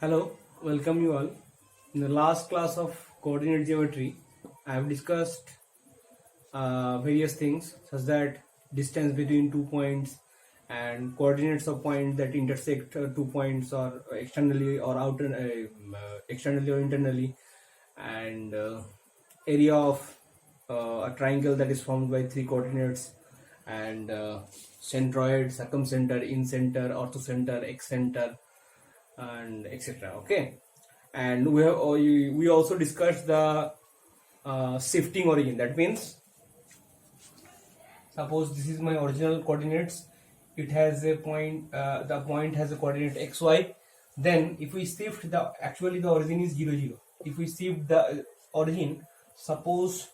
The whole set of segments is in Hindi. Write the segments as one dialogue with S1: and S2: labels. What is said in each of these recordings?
S1: Hello, welcome you all. In the last class of coordinate geometry, I have discussed various things such that distance between 2 points and coordinates of points that intersect 2 points or externally or externally or internally, and area of a triangle that is formed by three coordinates, and centroid, circumcenter, incenter, orthocenter, excenter, and etc. Okay, and we also discussed the shifting origin. That means, suppose this is my original coordinates, it has a point, the point has a coordinate xy. Then if we shift the, actually the origin is 0 0. If we shift the origin, suppose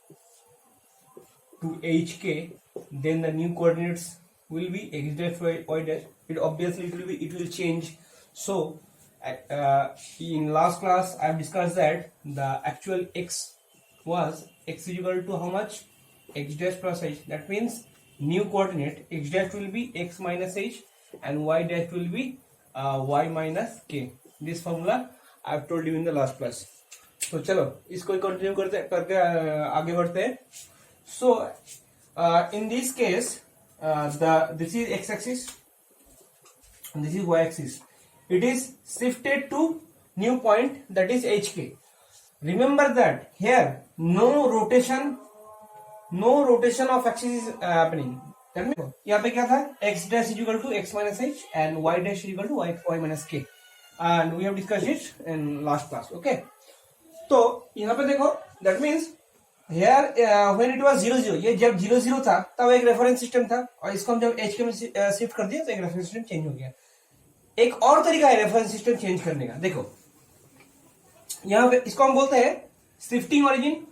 S1: to hk, then the new coordinates will be x dash y dash. It obviously it will change. So in last class I have discussed that the actual x was x is equal to how much? X dash plus h. That means new coordinate x dash will be x minus h and y dash will be y minus k. This formula I have told you in the last class. तो चलो इसको कंटिन्यू करके आगे बढ़ते हैं. So in this case, this is x axis and this is y axis. It is shifted to new point, that is hk. Remember that here no rotation of axis is happening. यहाँ पे क्या था? x dash is equal to x minus h and y dash is equal to y minus k, and we have discussed it in last class. Okay, तो यहाँ पे देखो, that means here when it was 0 0, ये जब 0 0 था तब एक रेफरेंस सिस्टम था, और इसको हम जब hk में शिफ्ट कर दिया तो एक रेफरेंस सिस्टम चेंज हो गया. एक और तरीका है रेफरेंस सिस्टम चेंज करने का. देखो यहां पे इसको हम बोलते हैं शिफ्टिंग ओरिजिन.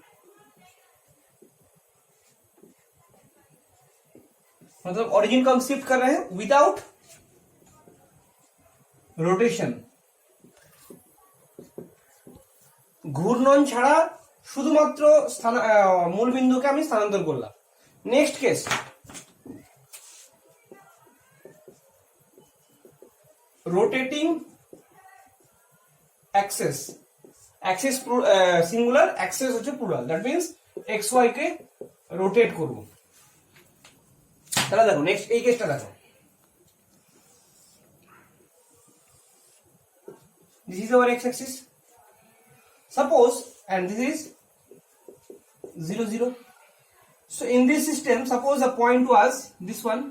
S1: मतलब ओरिजिन को हम शिफ्ट कर रहे हैं विदाउट रोटेशन, ঘূর্ণন ছাড়া শুধুমাত্র মূল বিন্দুকে আমি স্থানান্তর করলাম. Next case, rotating axis singular, axes হচ্ছে plural. That means x y কে রোটেট করব. তাহলে দেখো নেক্সট এই কেসটা দেখো, this is our x axis suppose, and this is 0 0. So in this system, suppose the point was this one,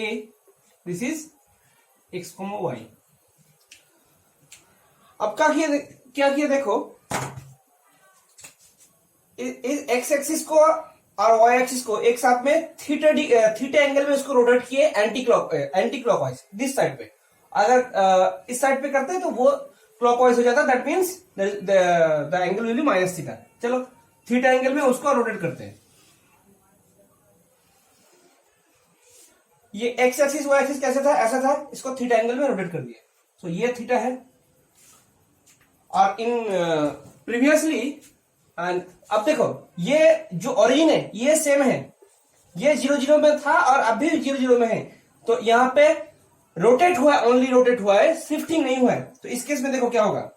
S1: a, this is x, y. अब क्या किया देखो, इस x एक्सिस को और y एक्सिस को एक साथ में थीटा एंगल में इसको रोटेट किए एंटी क्लॉकवाइज दिस साइड पे. अगर इस साइड पे करते हैं तो वो क्लॉकवाइज हो जाता. That means the angle will be minus theta. चलो थीटा एंगल में उसको रोटेट करते हैं. ये एक्स एक्सिस वाई एक्सिस कैसे था? ऐसा था, इसको थीटा एंगल में रोटेट कर दिया. सो ये थीटा है. और इन प्रीवियसली, अब देखो ये जो ओरिजिन है ये सेम है, ये 0 0 में था और अब भी 0 0 में है. तो यहां पे रोटेट हुआ, ओनली रोटेट हुआ है, शिफ्टिंग नहीं हुआ है. तो इस केस में देखो क्या होगा.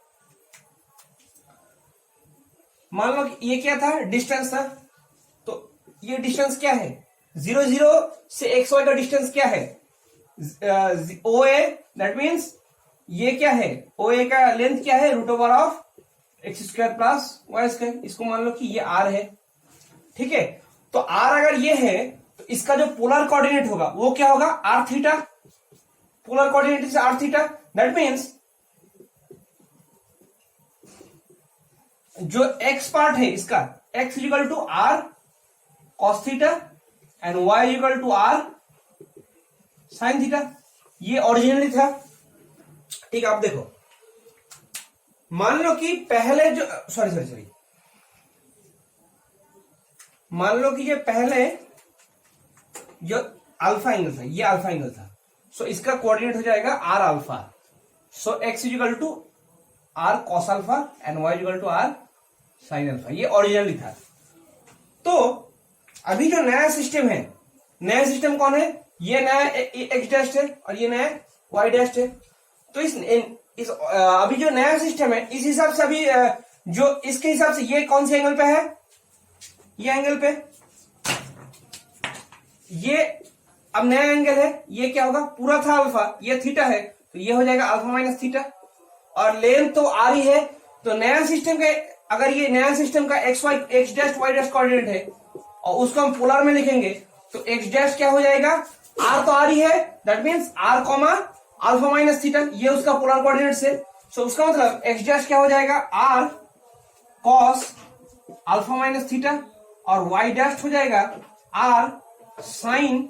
S1: मान लो कि ये क्या था? डिस्टेंस था. तो ये डिस्टेंस क्या है? 0 0 से एक्स वाई का डिस्टेंस क्या है? ओ ए. दैट मीन्स ये क्या है? ओ ए का लेंथ क्या है? Root over of x square plus y square. इसको मान लो कि ये आर है. ठीक है, तो आर अगर ये है तो इसका जो पोलर कोऑर्डिनेट होगा वो क्या होगा? R theta. Polar coordinate is r theta. That means जो एक्स पार्ट है इसका, x equal to r cos theta and y equal to r sine theta. ये ओरिजिनली था. ठीक है, आप देखो, मान लो कि पहले जो सॉरी मान लो कि ये पहले जो अल्फा एंगल था, ये अल्फा एंगल था. सो इसका कोऑर्डिनेट हो जाएगा r alpha. So x equal to r cos alpha and y equal to r sine alpha. ये ओरिजिनली था. तो अभी जो नया सिस्टम है, नया सिस्टम कौन है? ये नया एक्स डैश है और ये नया वाई डैश है. तो इस अभी जो नया सिस्टम है इस हिसाब से अभी जो इसके हिसाब से ये कौन से एंगल पे है, ये एंगल पे, ये अब नया एंगल है, ये क्या होगा, पूरा था अल्फा, ये थीटा है, तो ये हो जाएगा अल्फा माइनस थीटा, और लेंथ तो आ रही है, तो नया सिस्टम के, अगर ये नया सिस्टम का x dash y dash coordinate है और उसको हम पोलर में लिखेंगे तो एक्स डैश क्या हो जाएगा, आर तो आ रही है, that means R comma alpha minus theta, ये उसका पोलर कोऑर्डिनेट है। सो उसका मतलब एक्स डैश क्या हो जाएगा, r cos alpha minus theta, और वाई डैश हो जाएगा r sine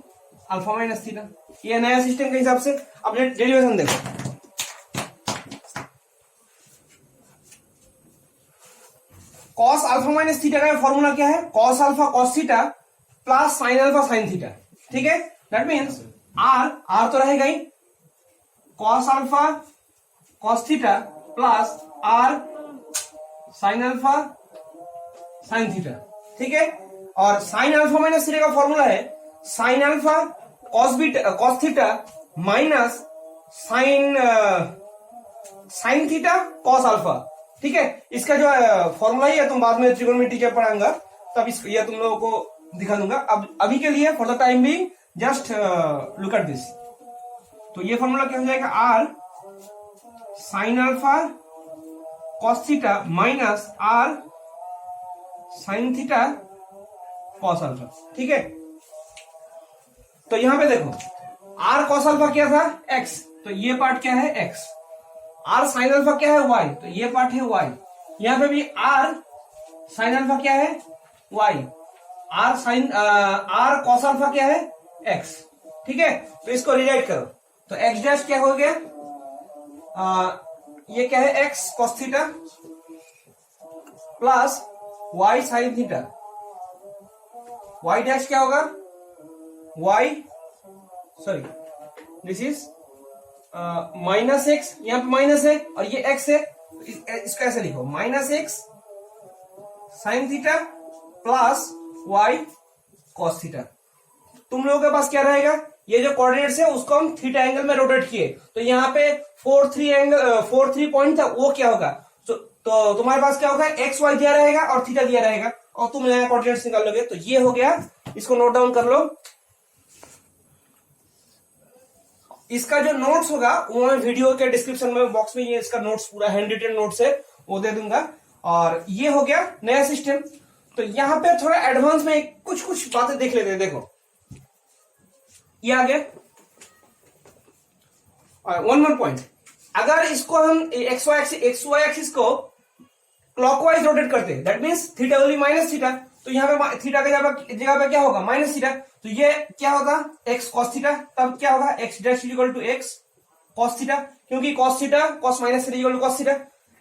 S1: alpha minus theta. ये नया सिस्टम के हिसाब से। अब डेरिवेशन देखो, कॉस अल्फा माइनस थीटा का फॉर्मूला क्या है, cos alpha cos theta plus sine alpha sine theta, ठीक है। दैट मीन्स आर तो रहेगा ही, cos alpha cos theta plus r sine alpha sine theta, ठीक है। और साइन अल्फा माइनस थीटा का फॉर्मूला है sign alpha cos theta minus sign theta cos alpha, ठीक है। इसका जो फॉर्मूला ही है, तुम बाद में त्रिकोणमिति के पढ़ाऊंगा तब ये तुम लोगों को दिखा दूंगा। अब अभी के लिए for the time being just look at this. तो ये फॉर्मूला क्या हो जाएगा, r sine alpha cos theta minus r sine theta cos alpha, ठीक है। तो यहां पे देखो आर कॉस अल्फा क्या था, एक्स, तो ये पार्ट क्या है, एक्स। आर साइन अल्फा क्या है, वाई, तो ये पार्ट है वाई। यहां पे भी आर साइन अल्फा क्या है, वाई। आर कॉस अल्फा क्या है, एक्स, ठीक है। तो इसको रिराइट करो, तो एक्स डैश क्या हो गया, ये क्या है, x cos theta plus y sine theta, y dash क्या होगा, y sorry this is minus x, यहां पे माइनस है और ये एक्स है, इसको ऐसे लिखो minus x sine theta plus y cos theta. तुम लोगों के पास क्या रहेगा, ये जो कोऑर्डिनेट्स है उसको हम थीटा एंगल में रोटेट किए, तो यहाँ पे 4-3 पॉइंट था, वो क्या होगा, तो तुम्हारे पास क्या होगा, एक्स वाई दिया रहेगा और थीटा दिया रहेगा, और तुम नया कोऑर्डिनेट्स निकाल लोगे। तो ये हो गया, इसको नोट डाउन कर लो। इसका जो नोट्स होगा वो मैं वीडियो के डिस्क्रिप्शन में बॉक्स में ये इसका नोट्स पूरा हैंड रिटन नोट्स है वो दे दूंगा। और ये हो गया नया सिस्टम। तो यहां पे थोड़ा एडवांस में कुछ बातें देख लेते हैं। देखो ये आ गया, वन मोर पॉइंट, अगर इसको हम एक्स वाई एक्सिस को क्लॉकवाइज रोटेट करते हैं, दैट मींस थीटा वाली माइनस थीटा, तो यहाँ पे थीटा की जगह पे क्या होगा, माइनस थीटा, तो ये क्या होगा, एक्स कॉस थीटा, तब क्या होगा, x dash equal to x cos theta, क्योंकि cos theta cos minus theta equal to cos theta,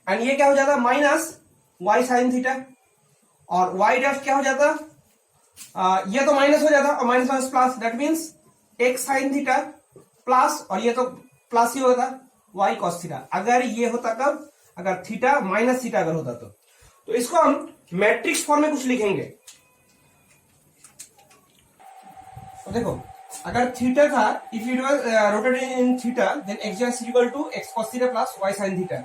S1: and ये क्या हो जाता, माइनस वाई साइन थीटा, और वाई डैश क्या हो जाता, ये तो माइनस हो जाता और minus minus plus, that means x sine theta plus, और ये तो प्लस ही होता वाई कॉस थीटा, अगर ये होता कब, अगर थीटा माइनस थीटा अगर होता तो इसको हम मैट्रिक्स फॉर्म में कुछ लिखेंगे। तो देखो अगर थीटा था, if it was rotated in theta, then x dash equal to x cos theta plus y sine theta,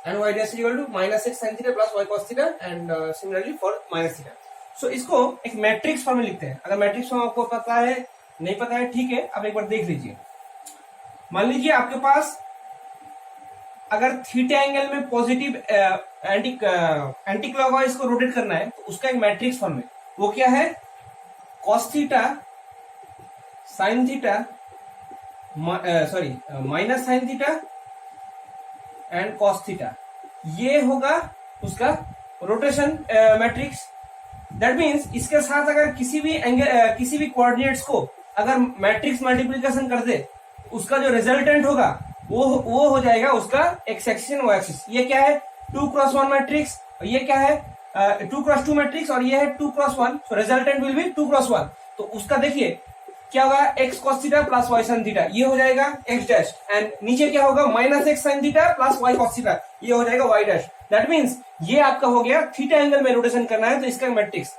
S1: and y dash equal to minus x sine theta plus y cos theta, and similarly for minus theta. So इसको एक मैट्रिक्स फॉर्म में लिखते हैं। अगर मैट्रिक्स फॉर्म आपको पता है, नहीं पता है, ठीक है, अब एक बार देख लीजिए। मान लीजिए आपके पास अगर थीटा एंगल में पॉजिटिव एंटी क्लॉकवाइज को रोटेट करना है, तो उसका एक मैट्रिक्स फॉर्म है, वो क्या है, cos theta sine theta minus sign theta and cos theta, ये होगा उसका रोटेशन मैट्रिक्स। दैट मीन्स इसके साथ अगर किसी भी कोऑर्डिनेट्स को अगर मैट्रिक्स मल्टीप्लिकेशन कर दे, उसका जो रिजल्टेंट होगा वो हो जाएगा उसका x axis and y axis. ये क्या है, 2x1 मैट्रिक्स, ये क्या है 2x2 मैट्रिक्स, और ये है 2x1, so resultant will be 2x1। तो उसका देखिए क्या होगा, x cos theta plus y sine theta, ये हो जाएगा एक्स डैश, एंड नीचे क्या होगा, minus x sine theta plus y cos theta, ये हो जाएगा वाई डैश। दैट मीन्स ये आपका हो गया, थीटा एंगल में रोटेशन करना है तो इसका मैट्रिक्स,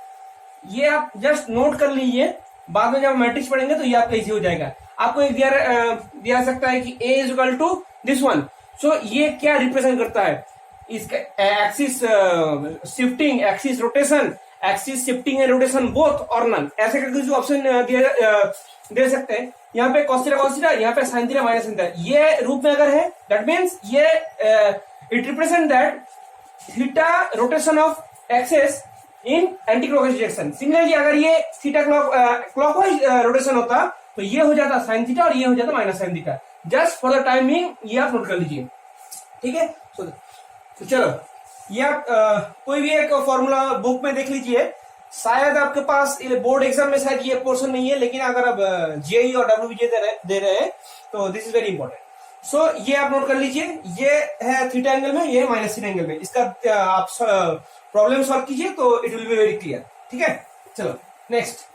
S1: ये आप जस्ट नोट कर लीजिए, बाद में जब मैट्रिक्स पढ़ेंगे तो ये आपका इजी हो जाएगा। आपको एक दिया सकता है कि a is equal to this one, so ये क्या रिप्रेजेंट करता है, इसका axis shifting, axis rotation, axis shifting and rotation both और नन, ऐसे करके जो ऑप्शन दे सकते हैं। यहाँ पे cos थीटा cos थीटा, यहाँ पे sin theta minus sin theta, ये रूप में अगर है दैट मीन्स ये it represent that theta rotation of axis in anti clockwise direction. Similarly अगर ये थीटा क्लॉकवाइज रोटेशन होता तो ये हो जाता sin थीटा और ये हो जाता minus sin theta. Just for the timing ये आप नोट कर लीजिए, ठीक है। तो चलो ये आप कोई भी एक फॉर्मूला बुक में देख लीजिए, शायद आपके पास बोर्ड एग्जाम में शायद ये पोर्शन नहीं है, लेकिन अगर आप जेई और डब्ल्यूबीजे दे रहे हैं तो दिस इज वेरी इंपॉर्टेंट। सो ये आप नोट कर लीजिए, ये है थीटा एंगल में, ये है माइनस थीटा एंगल में। इसका आप प्रॉब्लम सॉल्व कीजिए तो it will be very clear, ठीक है। चलो नेक्स्ट,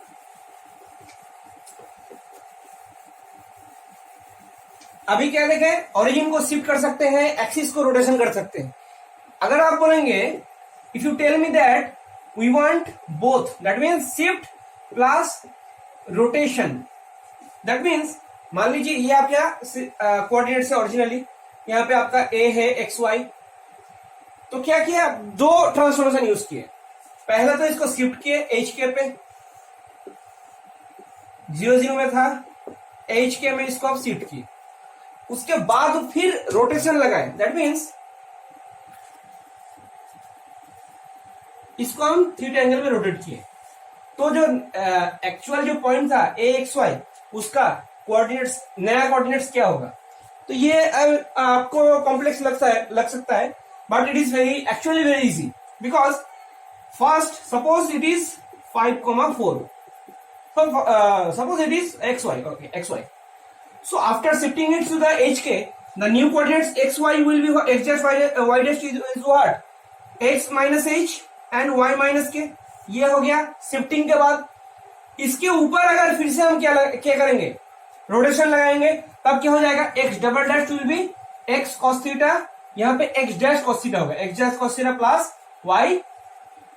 S1: अभी क्या देखें, ओरिजिन को शिफ्ट कर सकते हैं, एक्सिस को रोटेशन कर सकते हैं। अगर आप बोलेंगे if you tell me that we want both, that means shift plus rotation, that means मान लीजिए ये आप क्या कोऑर्डिनेट से ओरिजिनली यहाँ पे आपका ए है एक्स वाई, तो क्या किया, दो ट्रांसफॉर्मेशन यूज किए। पहला तो इसको शिफ्ट किए एच के पे, 0 0 में था, एच के में इसको आप शिफ्ट किए, उसके बाद फिर रोटेशन लगाए, दैट मीन्स इसको हम थीटा एंगल में रोटेट किए। तो जो एक्चुअल जो पॉइंट था ए एक्स वाई, उसका कोऑर्डिनेट्स, नया कोऑर्डिनेट्स क्या होगा। तो ये आपको कॉम्प्लेक्स लग सकता है, but it is very actually very easy, because first suppose it is 5,4, suppose it is x y, okay x y. So after shifting it to the HK, the new coordinates xy will be x dash y dash is what? x minus h and y minus k। ये हो गया शिफ्टिंग के बाद। इसके ऊपर अगर फिर से हम क्या करेंगे, रोटेशन लगाएंगे, तब क्या हो जाएगा, x double dash will be x cos theta, यहाँ पे x डैश cos थीटा होगा, x dash cos theta plus y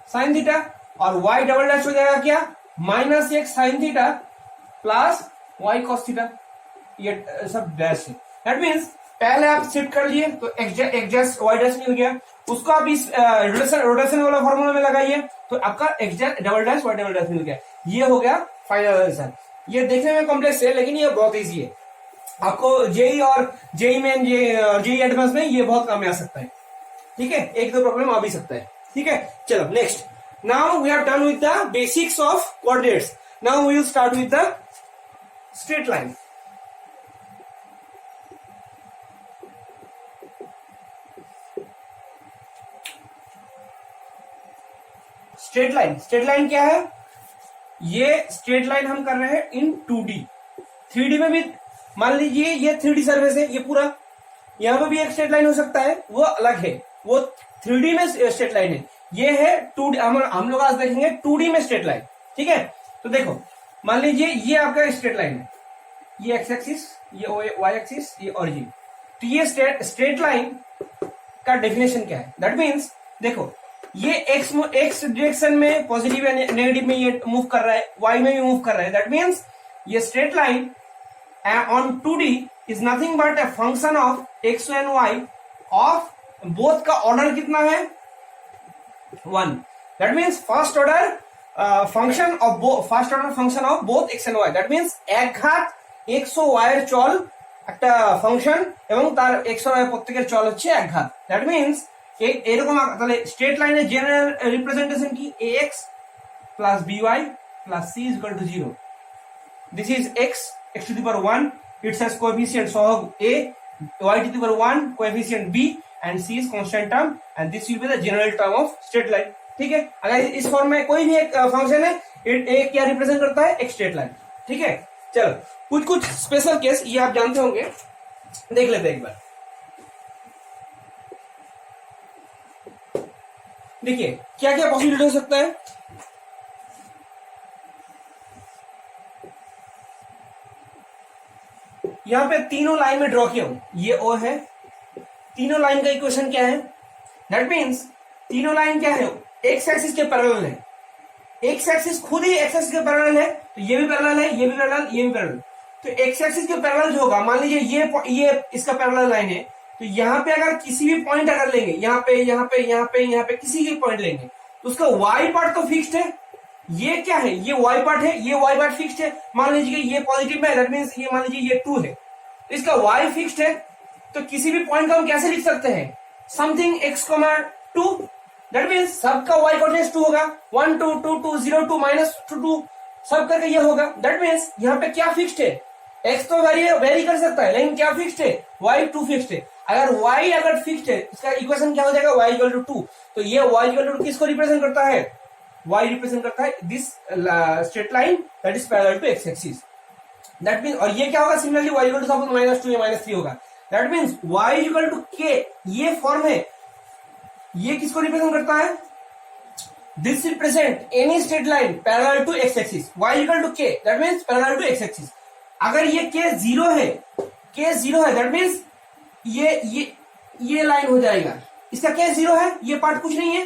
S1: sin theta, और y डबल डैश हो जाएगा क्या, minus x sin theta plus y cos theta, ये सब डैश है। दैट मीन्स पहले आप शिफ्ट कर लिए तो एक्स डैश वाई डैश मिल गया, उसको आप इस रोटेशन वाला फॉर्मूला में लगाइए तो आपका x double dash y double dash मिल गया। ये हो गया फाइनल आंसर। ये देखने में कॉम्प्लेक्स है लेकिन ये बहुत इजी है, आपको जेई और जेई में जेई एडवांस में ये बहुत काम में आ सकता है, ठीक है। एक दो प्रॉब्लम आ भी सकता है, ठीक है। चलो next, now we have done with the basics of coordinates, now we will start with the straight line. Straight line क्या है, ये स्ट्रेट लाइन हम कर रहे हैं इन 2D। 3D में भी मान लीजिए ये 3D सर्फेस है, ये पूरा, यहां पे भी एक स्ट्रेट लाइन हो सकता है, वो अलग है, वो 3D में स्ट्रेट लाइन है। ये है 2D, हम लोग आज देखेंगे 2D में स्ट्रेट लाइन, ठीक है। तो देखो मान लीजिए ये आपका स्ट्रेट लाइन है, ये एक्स एक्सिस, ये वाई एक्सिस, ये ओरिजिन। तो ये स्ट्रेट लाइन का डेफिनेशन क्या है, दैट मीन्स देखो ये एक्स डायरेक्शन में पॉजिटिव या नेगेटिव में ये मूव कर रहा है, वाई में भी मूव कर रहा है, दैट मीन्स ये straight line on 2D is nothing but a function of x and y of both का ऑर्डर कितना है 1, that means first order function of both x and y, that means एक घात 100 वायर चल একটা ফাংশন এবং তার x আর y প্রত্যেকের চল হচ্ছে এক ঘাত, দ্যাট মিন্স এরকম তাহলে স্ট্রেট লাইনের জেনারেল রিপ্রেজেন্টেশন কি ax plus by plus c is equal to 0. This is x to the power 1, it has coefficient सहग a, y to the power 1 coefficient b and c is constant term and this will be the general term of straight line, ठीक है। अगर इस फॉर्म में कोई भी एक फंक्शन है ये क्या रिप्रेजेंट करता है, एक स्ट्रेट लाइन, ठीक है। चलो कुछ स्पेशल केस ये आप जानते होंगे, देख लेते हैं एक बार। देखिए क्या क्या पॉसिबिलिटी हो सकता है। यहां पे तीनों लाइन में ड्रॉ किया हूं, ये ओ है, तीनों लाइन का इक्वेशन क्या है, दैट मीन्स तीनों लाइन क्या है, एक्स एक्सिस के पैरेलल है, एक्स एक्सिस खुद ही एक्स एक्सिस के पैरेलल है, तो ये भी पैरेलल है, ये भी पैरेलल, ये भी पैरेलल। तो एक्स एक्सिस के पैरेलल जो होगा, मान लीजिए ये इसका पैरेलल लाइन है, तो यहाँ पे अगर किसी भी पॉइंट अगर लेंगे, यहाँ पे यहाँ पे यहाँ पे यहाँ पे किसी भी पॉइंट लेंगे तो उसका y पार्ट तो फिक्स्ड है। ये क्या है, ये y पार्ट है, ये y पार्ट फिक्स्ड है। मान लीजिए ये पॉजिटिव में, दैट मींस ये मान लीजिए ये 2 है, तो इसका y फिक्स्ड है। तो किसी भी पॉइंट को हम कैसे लिख सकते हैं, समथिंग x, 2, दैट मींस सबका y कोऑर्डिनेट 2 होगा, 1 2 2 2 0 2 -2 2 सब करके ये होगा। दैट मींस यहाँ पे क्या फिक्स्ड है, x तो वेरी कर सकता है, लेकिन क्या फिक्स्ड है, y 2 फिक्स्ड है। अगर y अगर फिक्स्ड है, इसका इक्वेशन क्या हो जाएगा, y इक्वल टू 2। तो ये y इक्वल टू किसको रिप्रेजेंट करता है, y रिप्रेजेंट करता है this straight line that is parallel to x axis. That means, और ये क्या होगा, similarly y equal to suppose -2 या -3 होगा। That means y equal to k, ये फॉर्म है, ये किसको रिप्रेजेंट करता है, this represent any straight line parallel to x axis, y equal to k, that means parallel to x axis. अगर ये k 0 है, दैट मींस ये लाइन हो जाएगा, इसका k 0 है, ये पार्ट कुछ नहीं है।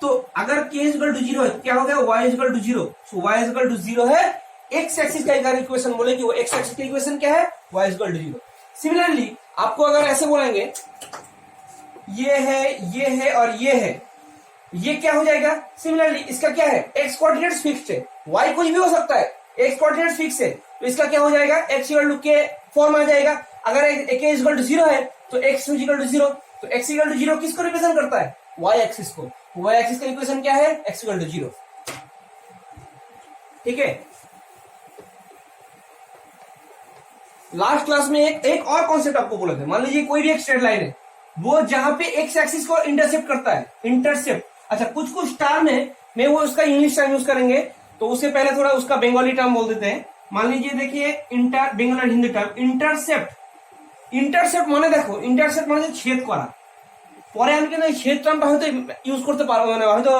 S1: तो अगर k इक्वल टू 0 है, क्या हो गया, y equal to 0। So y equal to 0 है, x एक्सिस का इक्वेशन बोले कि वो x एक्सिस का इक्वेशन क्या है, y इक्वल टू 0। सिमिलरली आपको अगर ऐसे बोलेंगे, ये है और ये है, ये क्या हो जाएगा, सिमिलरली इसका क्या है, x कोऑर्डिनेट फिक्स्ड है, y कुछ भी हो सकता है, x कोऑर्डिनेट फिक्स है, तो इसका क्या हो जाएगा, x equal to k form आ जाएगा। अगर k इक्वल टू 0 है तो x इक्वल टू 0, तो x इक्वल टू 0 किसको रिप्रेजेंट करता है, y एक्सिस को। y एक्सिस का इक्वेशन क्या है, x इक्वल टू 0। ठीक है, लास्ट क्लास में एक और कॉन्सेप्ट आपको बोला था। मान लीजिए कोई भी एक स्ट्रेट लाइन है, वो जहां पे x एक्सिस को इंटरसेप्ट करता है, इंटरसेप्ट। अच्छा, कुछ टर्म है, मैं वो उसका इंग्लिश टर्म यूज करेंगे, तो उससे पहले थोड़ा उसका बंगाली टर्म बोल देते हैं। मान लीजिए देखिए, इंटर बेंगल और हिंदी टर्म इंटरसेप्ट। इंटरसेप्ट माने देखो, इंटरसेप्ट माने छेद करा। পরে আমি কিন্তু छेद টার্মটা হয়তো ইউজ করতে পারবো, মানে হয়তো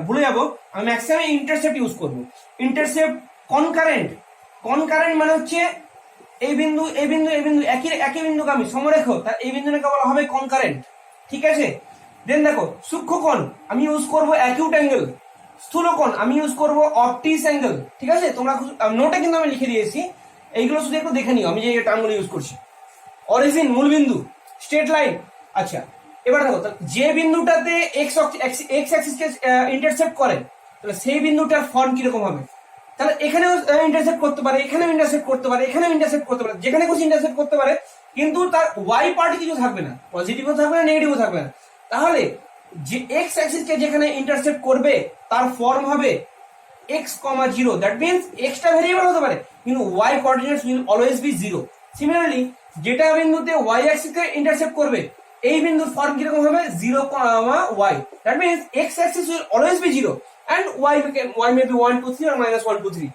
S1: ভুলে যাব, আমি ম্যাক্সিমাম ইন্টারসেপ্ট ইউজ করব। ইন্টারসেপ্ট কনকারেন্ট মানে হচ্ছে এই বিন্দু একই বিন্দুগামী সমরেখা, তার এই বিন্দুটাকে বলা হবে কনকারেন্ট। ঠিক আছে, দেন দেখো সূক্ষ্মকোণ আমি ইউজ করব অ্যাকিউট অ্যাঙ্গেল, স্থূলকোণ আমি ইউজ করব অবটিস অ্যাঙ্গেল। ঠিক আছে, তোমরা নোটে কিন্তু আমি লিখে দিয়েছি, এইগুলো শুধু একটু দেখে নিও আমি যে টার্মগুলো ইউজ করছি। অরিজিন মূলবিন্দু, স্ট্রেট লাইন। আচ্ছা, এবার দেখো যে বিন্দুটাতে এক্স অ্যাক্সিসকে ইন্টারসেপ্ট করে, তাহলে সেই বিন্দুটার ফর্ম কিরকম হবে, তাহলে এখানেও ইন্টারসেপ্ট করতে পারে, এখানেও ইন্টারসেপ্ট করতে পারে, এখানেও ইন্টারসেপ্ট করতে পারে, যেখানে খুশি ইন্টারসেপ্ট করতে পারে, কিন্তু তার ওয়াই পার্টে কিছু থাকবে না, পজিটিভও থাকবে না, নেগেটিভও থাকবে না। তাহলে যে এক্স অ্যাক্সিসকে যেখানে ইন্টারসেপ্ট করবে তার ফর্ম হবে x, 0, that means extra variable হতে পারে কিন্তু y coordinates will always be 0। Similarly যেটা বিন্দুতে y অ্যাক্সিসকে ইন্টারসেপ্ট করবে, এই বিন্দুর ফর্ম কিরকম হবে, 0, y, that means x axis will always be 0 and y में भी 1 2 3 और -1 2 3।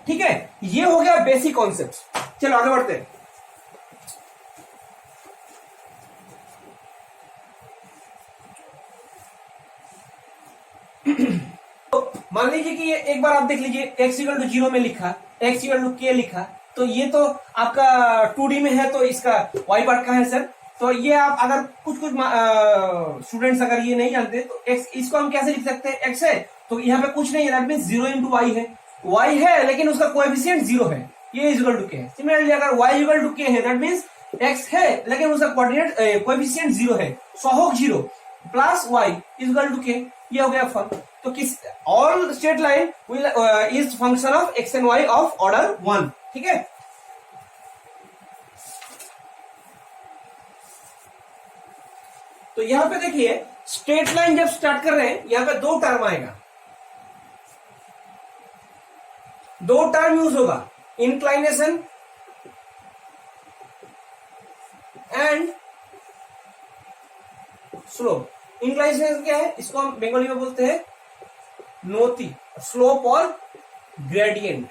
S1: ठीक है, ये हो गया बेसिक कॉन्सेप्ट। चलो आगे बढ़ते हैं। तो मान लीजिए कि ये एक बार आप देख लीजिए, x इक्वल टू 0 में लिखा, x इक्वल टू k लिखा, तो ये तो आपका 2D में है, तो इसका y पार्ट कहाँ है सर, तो ये आप अगर कुछ स्टूडेंट्स अगर ये नहीं जानते तो x, इसको हम कैसे लिख सकते हैं, x है तो यहाँ पे कुछ नहीं है, दैट मींस 0 इंटू y है, y है लेकिन उसका कोएफिशिएंट 0 है, ये इज इक्वल टू k है। सिमिलरली अगर y इक्वल टू k है, दैट मींस x है लेकिन उसका कोऑर्डिनेट कोएफिशिएंट 0 है, सहग 0 plus y is equal to k, ये हो गया फॉर्म। तो किस all straight line will is function of x and y of order 1। ठीक है, तो यहां पे देखिए स्ट्रेट लाइन जब स्टार्ट कर रहे हैं, यहां पे 2 टर्म आएगा, 2 टर्म यूज होगा, इंक्लाइनेशन एंड स्लोप। इंक्लाइनेशन क्या है, इसको हम बंगाली में बोलते हैं नोती, स्लोप और ग्रेडियंट।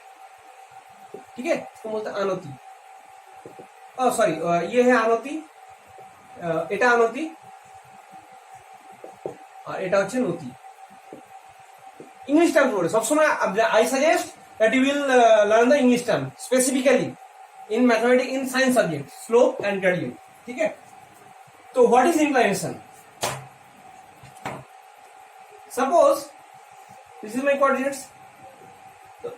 S1: ठीक है, इसको बोलते हैं अनोती, सॉरी ये है अनोती, এটা अनोती আর এটা হচ্ছে নতি। इंग्लिश टर्म सब समय I suggest that you will learn the English term specifically in mathematics in science subject, slope and gradient. ठीक है, तो what is inclination, suppose this is my coordinates,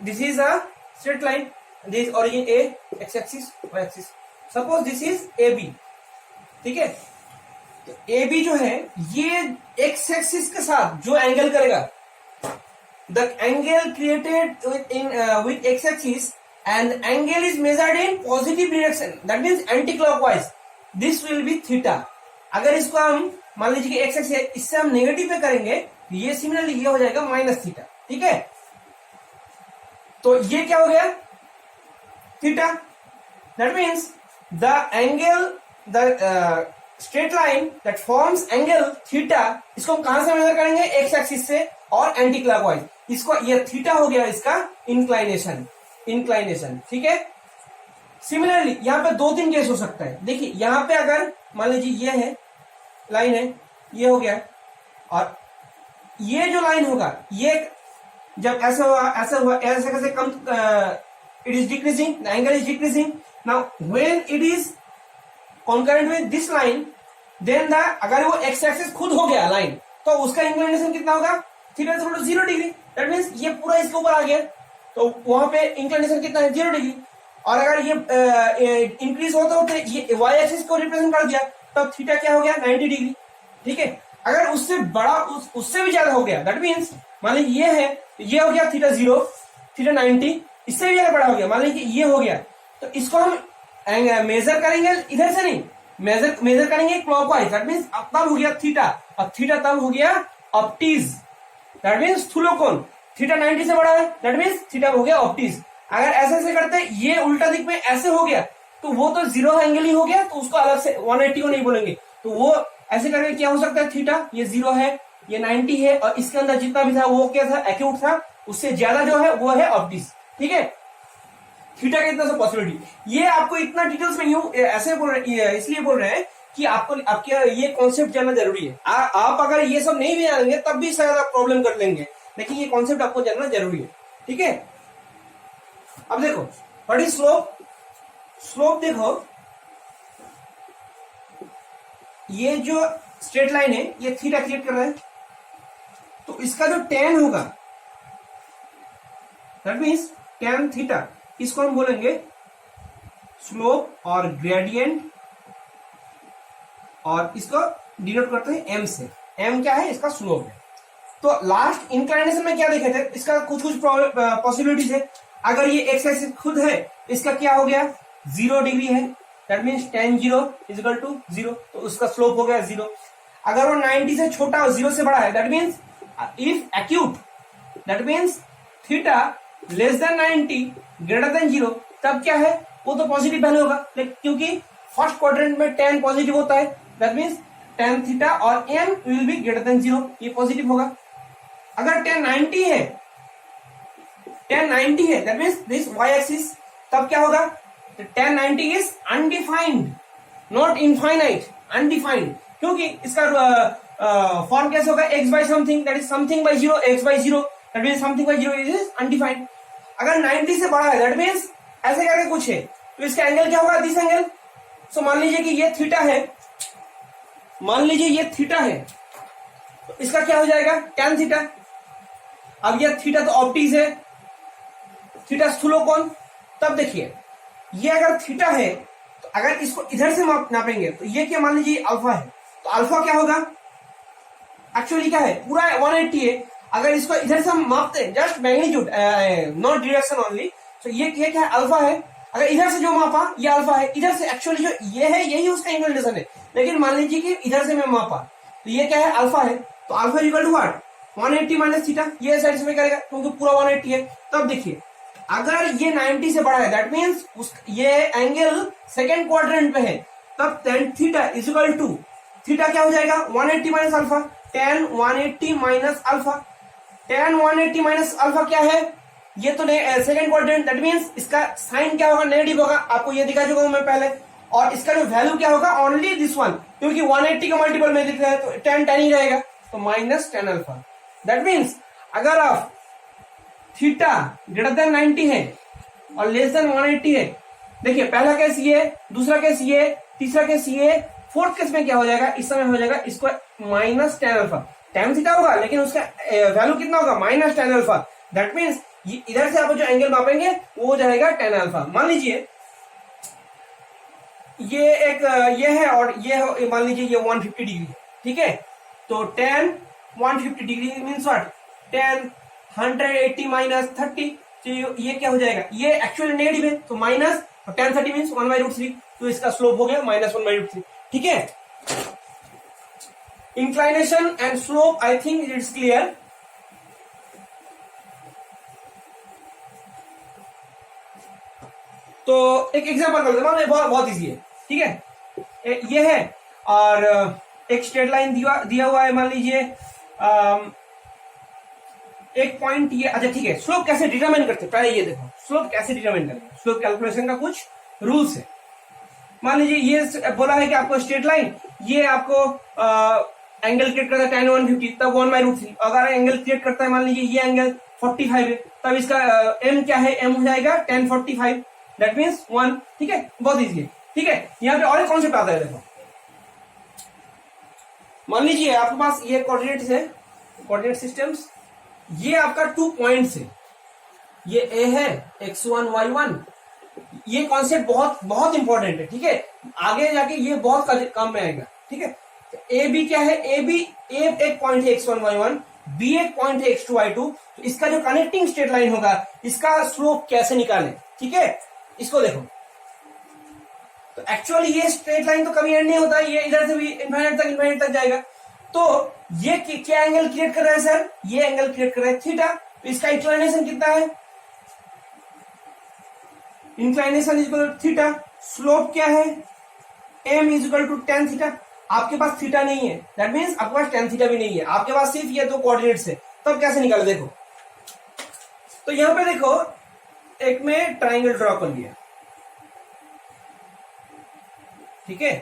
S1: this is a straight line, this origin a, x axis, y axis, suppose this is ab, ठीक है। तो ए बी जो है ये एक्स एक्सिस के साथ जो एंगल करेगा, the angle created with x axis and angle is measured in positive direction, that means anti clockwise, this will be theta. अगर इसको हम मान लीजिए कि एक्स एक्सिस है, इससे हम नेगेटिव पे करेंगे, ये सिमिलरली ये हो जाएगा माइनस थीटा। ठीक है, तो ये क्या हो गया, theta. That means the angle, the straight line that forms angle theta, इसको हम कहां से मेजर करेंगे, एक्स एक्सिस से और एंटी क्लॉकवाइज। इसको ये थीटा हो गया इसका इंक्लाइनेशन, इंक्लाइनेशन। ठीक है, सिमिलरली यहां पे 2-3 केस हो सकता है। देखिए यहां पे अगर मान लीजिए ये है लाइन है, ये हो गया, और ये जो लाइन होगा ये जब ऐसा हुआ ऐसा हुआ ऐसे कैसे कम, it is decreasing, the angle is decreasing. Now when it is concurrent with this line, then the, अगर वो एक्स एक्सिस खुद हो गया लाइन, तो उसका इंक्लिनेशन कितना होगा, theta is equal to 0 degree. That means ये पूरा इसके ऊपर आ गया, तो वहां पे इंक्लिनेशन कितना है, 0 डिग्री। और अगर ये इंक्रीज होते होते ये वाई एक्सिस को रिप्रेजेंट कर दिया, तब थीटा क्या हो गया, 90 डिग्री। ठीक है, अगर उससे बड़ा उससे भी ज्यादा हो गया, दैट मीन्स मान लीजिए ये है, ये हो गया थीटा 0, थीटा 90, इससे भी ज्यादा बड़ा हो गया, मान लीजिए ये हो गया, तो इसको हम मेजर करेंगे इधर से नहीं, मेजर करेंगे क्लॉकवाइज। दैट मीन्स तब हो गया थीटा, और थीटा तब हो गया ऑप्टीज, दैट मीन्स स्थूलोकोण। थीटा 90 से बड़ा है, दैट मीन्स थीटा हो गया ऑप्टीज। अगर ऐसे ऐसे करते ये उल्टा दिख में ऐसे हो गया, तो वो तो 0 एंगल ही हो गया, तो उसको अलग से 180 को नहीं बोलेंगे। तो वो ऐसे करके क्या हो सकता है, थीटा ये 0 है, ये 90 है, और इसके अंदर जितना भी था वो क्या था, एक्यूट था, उससे ज्यादा जो है वो है ऑप्टिस। ठीक है, थीटा का इतना सा पॉसिबिलिटी। ये आपको इतना डिटेल्स में यूं ऐसे बोल रहे, इसलिए बोल रहे हैं कि आपको आपके ये कॉन्सेप्ट जानना जरूरी है। आप अगर ये सब नहीं भी जानेंगे तब भी शायद आप प्रॉब्लम कर लेंगे, लेकिन ये कॉन्सेप्ट आपको जानना जरूरी है। ठीक है, अब देखो व्हाट इज स्लोप। स्लोप देखो, ये जो स्ट्रेट लाइन है ये थीटा क्रिएट कर रहा है, तो इसका जो tan होगा, दैट मीन्स tan थीटा, इसको हम बोलेंगे स्लोप और ग्रेडियंट, और इसको डिनोट करते हैं m से। m क्या है, इसका स्लोप है। तो लास्ट इंक्लाइनेशन में क्या देखे थे, इसका कुछ कुछ पॉसिबिलिटीज है। अगर ये एक्स एक्सिस खुद है, इसका क्या हो गया, 0 डिग्री है, that means tan 0 is equal to 0, तो उसका स्लोप हो गया 0। अगर वो 90 से छोटा और 0 से बड़ा है, that means if acute, that means theta less than 90 greater than 0, तब क्या है, वो तो पॉजिटिव वैल्यू होगा, क्योंकि फर्स्ट क्वाड्रेंट में tan पॉजिटिव होता है, दैट मीन्स tan थीटा और m will be greater than 0, ये पॉजिटिव होगा। अगर tan 90 है, tan 90 है, that means this y axis, तब क्या होगा, tan 90 is undefined, not infinite, undefined, क्योंकि इसका फॉर्म कैसे होगा, x by something, that is something by 0, x by 0, that means something by 0 is undefined. अगर 90 से बड़ा है, दैट मीन्स ऐसे करके कुछ है, तो इसका एंगल क्या होगा, दिस एंगल। सो मान लीजिए कि ये थीटा है, मान लीजिए ये थीटा है, तो इसका क्या हो जाएगा, tan थीटा। अब ये थीटा तो ऑप्टिस है, थीटा स्थूलोकोण। तब देखिए ये अगर थीटा है, तो अगर इसको इधर से नापेंगे, तो ये क्या, मान लीजिए अल्फा है, तो अल्फा क्या होगा, एक्चुअली क्या है, पूरा 180 है। अगर इसको इधर से हम मापते हैं, just magnitude not direction only, तो ये क्या है, अल्फा है। अगर इधर से जो मापा ये अल्फा है, इधर से एक्चुअली जो ये है यही उसका इंक्लिनेशन है, लेकिन मान लीजिए कि इधर से मैं मापा, तो ये क्या है, अल्फा है, तो alpha equal to what, 180 minus theta, ये साइड से करेगा क्योंकि पूरा 180 है। तब देखिए अगर ये 90 से बड़ा है, दैट मीन्स ये एंगल सेकेंड क्वाड्रेंट पे है, तब tan theta is equal to, theta क्या हो जाएगा, 180 minus alpha, tan 180 minus alpha. tan 180 minus alpha क्या है, ये तो सेकेंड क्वाड्रेंट, दैट मीन्स इसका साइन क्या होगा, नेगेटिव होगा, आपको ये दिखा चुका हूं मैं पहले। और इसका जो वैल्यू क्या होगा, ओनली दिस वन, क्योंकि 180 का मल्टीपल में दिख रहा है, तो tan ही रहेगा, तो minus tan alpha. That means अगर आप थीटा ग्रेटर देन 90 है और लेस देन 180 है, देखिए पहला केस ये, दूसरा केस ये, तीसरा केस ये, फोर्थ केस में क्या हो जाएगा, इस समय हो जाएगा इसको minus tan alpha. tan theta होगा, लेकिन उसका वैल्यू कितना होगा, minus tan alpha. That means इधर से आप जो एंगल मापेंगे वो हो जाएगा tan अल्फा। मान लीजिए ये एक ये है और ये मान लीजिए ये 150 डिग्री, ठीक है। तो tan 150 degree means what, tan 180 minus 30, तो ये क्या हो जाएगा, ये एक्चुअली नेगेटिव है तो माइनस, और tan 30 मीन्स 1/√3, तो इसका स्लोप हो गया -1/√3, ठीक है। Inclination and slope I think it's clear. तो एक एग्जांपल कर देता हूं, बहुत इजी है, ठीक है। ये है और एक स्ट्रेट लाइन दिया हुआ है, मान लीजिए एक पॉइंट ये, अच्छा ठीक है। स्लोप कैसे डिटरमाइन करते हैं, पहले ये देखो स्लोप कैसे डिटरमाइन करेंगे। स्लोप कैलकुलेशन का कुछ रूल्स है। मान लीजिए ये बोला है कि आपको स्ट्रेट लाइन, ये आपको एंगल क्रिएट करता है tan 150, तब 1/√3। अगर एंगल क्रिएट करता है मान लीजिए ये एंगल 45 है, तब इसका m क्या है, m हो जाएगा tan 45, दैट मीन्स 1, ठीक है। बहुत इजी है, ठीक है। यहाँ पे और एक कॉन्सेप्ट आता है, देखो मान लीजिए आपके पास ये कोऑर्डिनेट्स है, कोऑर्डिनेट सिस्टम्स, ये आपका 2 पॉइंट्स है, ये a है x1 y1। ये कॉन्सेप्ट बहुत बहुत इंपॉर्टेंट है, ठीक है। आगे जाके ये बहुत काम में आएगा, ठीक है। ए बी क्या है, ए बी एक पॉइंट है x1 y1, बी एक पॉइंट है x2 y2। तो इसका जो कनेक्टिंग स्ट्रेट लाइन होगा, इसका स्लोप कैसे निकालें, ठीक है। इसको देखो, तो एक्चुअली ये स्ट्रेट लाइन तो कभी एंड नहीं होता, ये इधर से भी इनफाइनाइट तक जाएगा। तो ये क्या एंगल क्रिएट कर रहा है सर, ये एंगल क्रिएट कर रहा है थीटा। तो इसका इंक्लाइनेशन कितना है, inclination is equal to theta. Slope क्या है, m is equal to tan theta. आपके पास थीटा नहीं है, दैट मीन्स आपके पास tan थीटा भी नहीं है, आपके पास सिर्फ ये 2 कोऑर्डिनेट्स है। तब कैसे निकाले, देखो तो यहां पे देखो, एक में ट्राइंगल ड्रॉ कर लिया, ठीक है।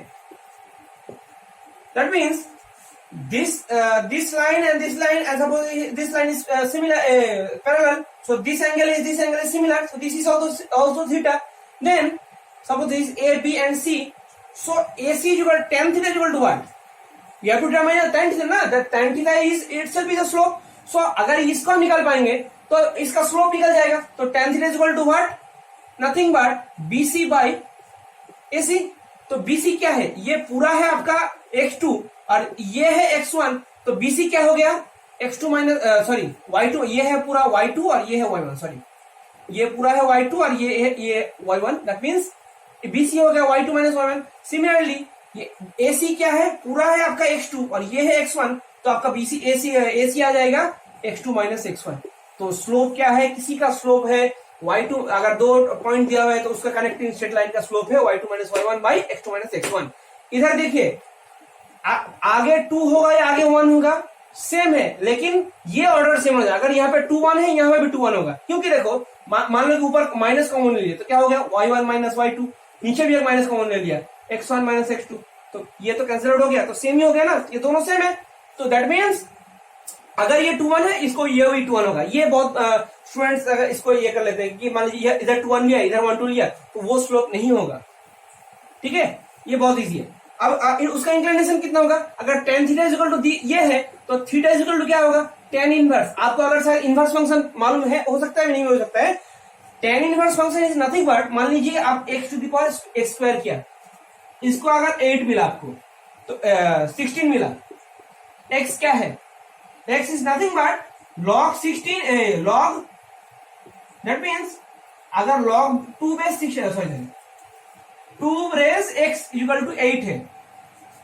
S1: That means this line and this line, and suppose this line is similar, parallel, so this angle is similar, so this is also theta. Then suppose this is a b and c, so ac is equal to tan theta is equal to what, you have to determine the tan theta ना, that tan theta is itself is a slope. So अगर इसको निकाल पाएंगे तो इसका स्लोप निकल जाएगा। तो tan theta is equal to what, nothing but bc by ac। तो bc क्या है, ये पूरा है आपका x2 और ये है x1, तो bc क्या हो गया, x2 माइनस सॉरी y2, ये है पूरा y2 और ये है y1, सॉरी ये पूरा है y2 और ये है ये y1, दैट मींस bc हो गया y2 माइनस y1। सिमिलरली ये ac क्या है, पूरा है आपका x2 और ये है x1, तो आपका bc ac आ जाएगा x2 माइनस x1। तो स्लोप क्या है, किसी का स्लोप है y2, अगर 2 पॉइंट दिया हुआ है तो उसका कनेक्टिंग स्ट्रेट लाइन का स्लोप है y2 minus y1 by x2 minus x1। इधर देखिए आगे 2 होगा या आगे 1 होगा, सेम है, लेकिन ये ऑर्डर सेम हो जाएगा। अगर यहाँ पे 2 1 है, यहाँ पे भी 2 1 होगा, क्योंकि देखो मान लो कि ऊपर माइनस कॉमन ले लिया तो क्या हो गया y1 माइनस y2, नीचे भी एक माइनस कॉमन ले लिया x1 माइनस x2, तो ये तो कैंसिल आउट हो गया, तो सेम ही हो गया ना, ये दोनों सेम है। तो दैट मीन्स अगर ये 2 1 है, इसको ये भी 2 1 होगा। ये बहुत स्टूडेंट्स अगर इसको ये कर लेते हैं कि मान लीजिए इधर 2 1 लिया, इधर 1 2 लिया, तो वो स्लोप नहीं होगा, ठीक है। ये बहुत इजी है। अब उसका इंक्लिनेशन कितना होगा, अगर tan theta is equal to ये है तो थीटा इज इक्वल टू क्या होगा, tan इनवर्स। आपको अगर शायद इनवर्स फंक्शन मालूम है, हो सकता है नहीं हो सकता है। tan inverse function is nothing but, मान लीजिए आप x to the power x square किया, इसको अगर 8 मिला आपको तो 16 मिला, x क्या है, x is nothing but log 16 log, that means अगर log 2 base 6 sorry 2 raise x equal to 8 है,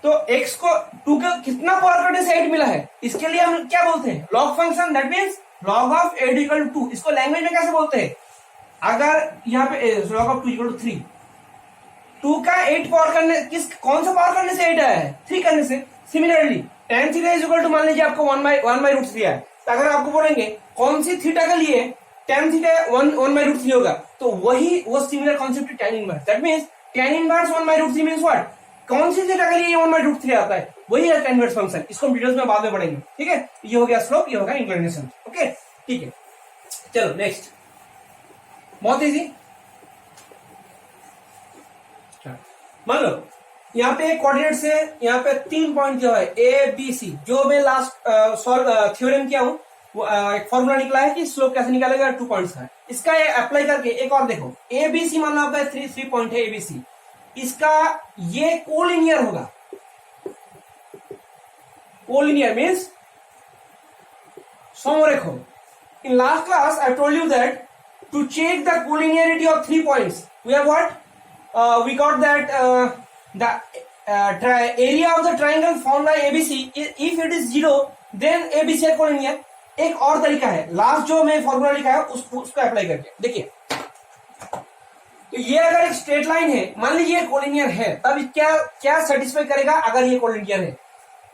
S1: तो x को 2 का कितना पावर करने से 8 मिला है, इसके लिए हम क्या बोलते हैं, log function, that means log of 8 equal to 2। इसको लैंग्वेज में कैसे बोलते हैं, अगर यहाँ पे log ऑफ 2 इक्वल टू 3, 2 का 8 पावर करने, कौन सा पावर करने से 8 आया है, 3 करने से। Similarly tan theta is equal to, मान लीजिए आपको 1/√3 है, तो अगर आपको बोलेंगे कौन सी थीटा के लिए tan थीटा 1/√3 होगा, तो वही वो similar concept tan inverse, that means tan inverse 1/√3 means what, कौन सी थीटा के लिए ये 1/√3 आता है, वही है tan इनवर्स फंक्शन। इसको हम डिटेल्स में बाद में पढ़ेंगे, ठीक है। ये हो गया स्लोप, ये होगा इंक्लिनेशन, ओके ठीक है। चलो नेक्स्ट, बहुत इजी। मान लो यहाँ पे एक कोऑर्डिनेट्स है, यहाँ पे 3 पॉइंट जो है ए बी सी, जो मैं लास्ट थ्योरम किया हूँ, एक फॉर्मूला निकला है कि स्लोप कैसे निकालेगा 2 पॉइंट्स का। इसका अप्लाई करके एक और देखो, ए बी सी मान लो आपका 3 पॉइंट है ए बी सी, इसका ये कोलिनियर होगा। कोलिनियर मीन्स समरेखो। In last class, I told you that to check the collinearity of 3 points, we have what? We got that the area of the triangle formed by ABC, if it is 0, then ABC है collinear। एक और तरीका है, लास्ट जो मैं फॉर्मूला लिखा है उसको अप्लाई करके देखिए। तो ये अगर एक स्ट्रेट लाइन है, मान लीजिए कोलिनियर है, तब क्या क्या सेटिस्फाई करेगा अगर ये कोलिनियर है?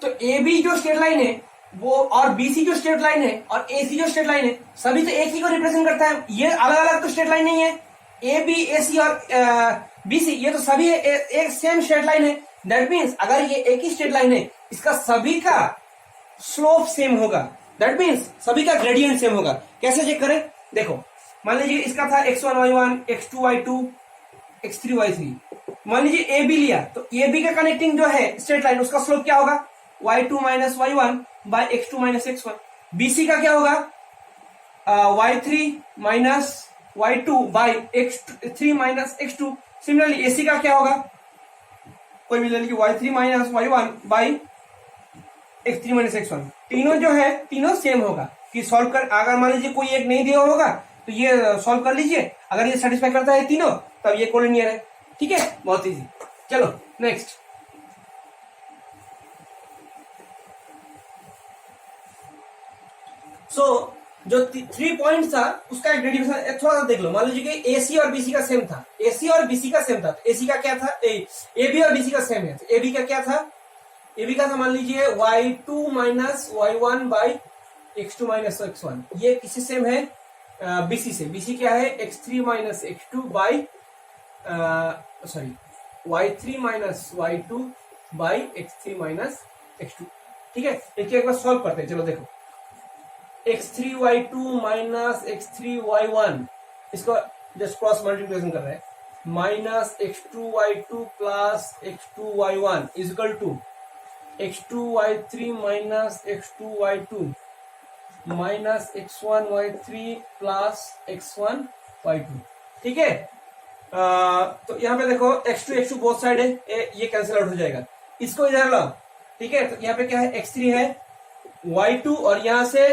S1: तो AB जो स्ट्रेट लाइन है वो, और BC जो स्ट्रेट लाइन है, और AC जो स्ट्रेट लाइन है, सभी तो एक ही को रिप्रेजेंट करता है। ये अलग अलग तो स्ट्रेट लाइन नहीं है। AB, AC और BC ये तो सभी एक सेम स्ट्रेट लाइन है। दैट मीन्स अगर ये एक ही स्ट्रेट लाइन है, इसका सभी का स्लोप सेम होगा। दैट मीन्स सभी का ग्रेडियंट सेम होगा। कैसे चेक करें? देखो, मान लीजिए इसका था x1 y1, x2 y2, x3 y3। मान लीजिए AB लिया, तो AB का कनेक्टिंग जो है स्ट्रेट लाइन, उसका स्लोप क्या होगा? y2 minus y1 bye x2 minus x1। BC का क्या होगा? y3 minus y2 by x3 minus x2। Similarly AC का क्या होगा? कोई भी ले लीजिए, y3 minus y1 bye x3 minus x1। तीनों जो है तीनों सेम होगा। कि सॉल्व कर, अगर मान लीजिए कोई एक नहीं दिया होगा तो ये सॉल्व कर लीजिए। अगर ये सेटिस्फाई करता है तीनों, तब ये कोलिनियर है। ठीक है, बहुत इजी। चलो नेक्स्ट। सो जो 3 पॉइंट था उसका एक डेरिवेशन थोड़ा सा देख लो। मान लीजिए कि AC और BC का सेम था, AC और BC का सेम था। तो AC का क्या था? AB और BC का सेम है। तो AB का क्या था? AB का था मान लीजिए y2 minus y1 by x2 minus x1। ये किससे सेम है? BC से। BC क्या है? x3 minus x2 by sorry y3 minus y2 by x3 minus x2। ठीक है, एक बार सॉल्व करते हैं। चलो देखो, x3 y2 minus x3 y1, इसको जस्ट क्रॉस मल्टीप्लिकेशन कर रहे हैं, minus x2 y2 plus x2 y1 equal to x2 y3 minus x2 y2 minus x1 y3 plus x1 y2। ठीक है, तो यहाँ पे देखो x2 बोथ साइड है, ये कैंसिल आउट हो जाएगा। इसको इधर लाओ। ठीक है, तो यहाँ पे क्या है? x3 है, y2 और यहाँ से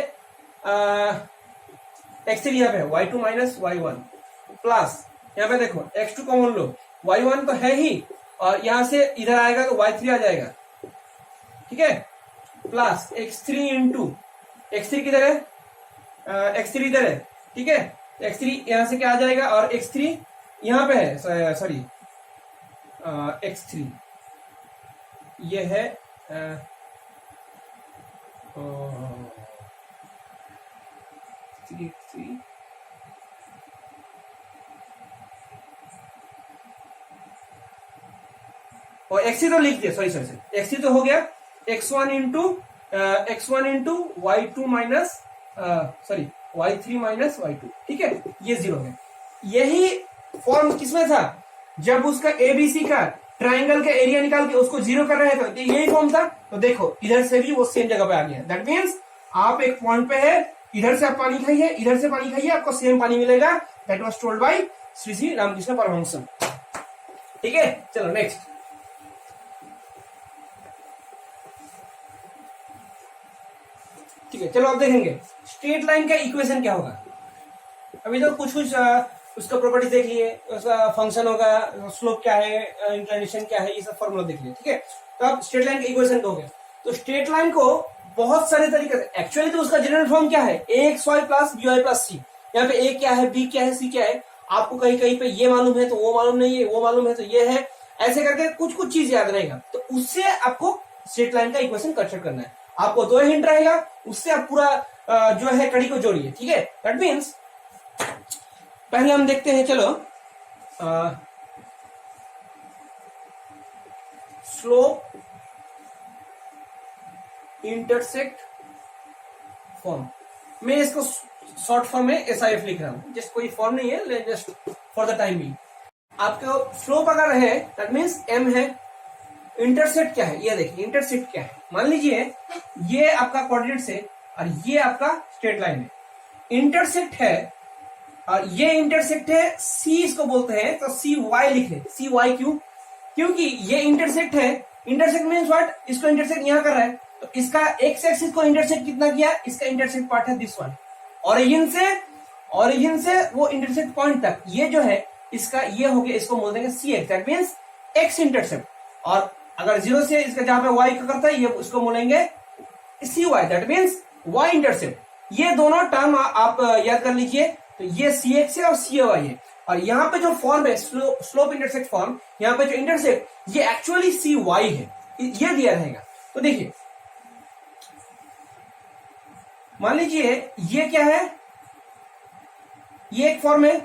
S1: x3 यहाँ पे है y2 माइनस y1 प्लस यहाँ पे देखो x2 कॉमन लो, y1 तो है ही और यहाँ से इधर आएगा तो y3 आ जाएगा। ठीक है, प्लस x3 इंटू x3 किधर है? x3 इधर है। ठीक है, x3 यहाँ से क्या आ जाएगा और x3 यहाँ पे है, सॉरी x3 ये है x3 और x3 तो लिख दिया, सॉरी x3 तो हो गया x1 into y2 minus sorry y3 minus y2। ठीक है, ये 0 है। यही फॉर्म किसमें था? जब उसका ABC का ट्राइंगल का एरिया निकाल के उसको 0 कर रहे थे, तो यही फॉर्म था। तो देखो इधर से भी वो सेम जगह पे आ गया। दैट मीन्स आप एक पॉइंट पे है, इधर से आप पानी खाइए, इधर से पानी खाइए, आपको सेम पानी मिलेगा। That was told by Shri Shri Ramakrishna Paramahamsa. ठीक है, चलो नेक्स्ट। ठीक है, चलो अब देखेंगे स्ट्रेट लाइन का इक्वेशन क्या होगा। अभी तो कुछ उसका प्रॉपर्टीज देख लिए, उसका फंक्शन होगा, स्लोप क्या है, इंक्लिनेशन क्या है, ये सब फॉर्मूला देख लिए। ठीक है, तो अब स्ट्रेट लाइन का इक्वेशन हो गया। तो स्ट्रेट लाइन को बहुत सारे तरीके से, एक्चुअली तो उसका जनरल फॉर्म क्या है? axy plus by plus c। यहाँ पे a क्या है, b क्या है, c क्या है, आपको कहीं कहीं पे ये मालूम है तो वो मालूम नहीं है, वो मालूम है तो ये है, ऐसे करके कुछ कुछ चीज याद रहेगा। तो उससे आपको स्ट्रेट लाइन का इक्वेशन कंस्ट्रक्ट करना है। आपको 2 हिंट रहेगा, उससे आप पूरा जो है कड़ी को जोड़िए। ठीक है, दैट मीन्स पहले हम देखते हैं, चलो स्लोप इंटरसेक्ट फॉर्म। मैं इसको शॉर्ट फॉर्म में SIF लिख रहा हूं, जस्ट कोई फॉर्म नहीं है, जस्ट फॉर द टाइम भी। आपको स्लोप अगर है दैट मीन्स m है, इंटरसेक्ट क्या है ये देखिए, इंटरसेक्ट क्या है। मान लीजिए ये आपका कोऑर्डिनेट्स है और ये आपका स्ट्रेट लाइन है, इंटरसेक्ट है और ये इंटरसेक्ट है, C इसको बोलते हैं, तो CY लिख ले। CY क्यों? क्योंकि ये इंटरसेक्ट है, इंटरसेक्ट मीन्स व्हाट, इसको इंटरसेक्ट यहां कर रहा है, तो इसका एक्स एक्सिस को इंटरसेक्ट कितना किया, इसका इंटरसेक्ट पार्ट है दिस वन, ओरिजिन से वो इंटरसेक्ट पॉइंट तक, ये जो है इसका ये हो गया, इसको बोल देंगे c x, that means x intercept. और अगर जीरो से इसका जहां पे वाई का करता है, ये उसको बोलेंगे c y, that means y intercept. ये दोनों टर्म आप याद कर लीजिए, तो ये सी एक्स है और सी वाई है, और यहाँ पे जो फॉर्म है स्लोप इंटरसेक्ट फॉर्म, यहाँ पे जो इंटरसेक्ट ये एक्चुअली सी वाई है, ये दिया रहेगा। तो देखिए मान लीजिए ये क्या है, ये एक फॉर्म है,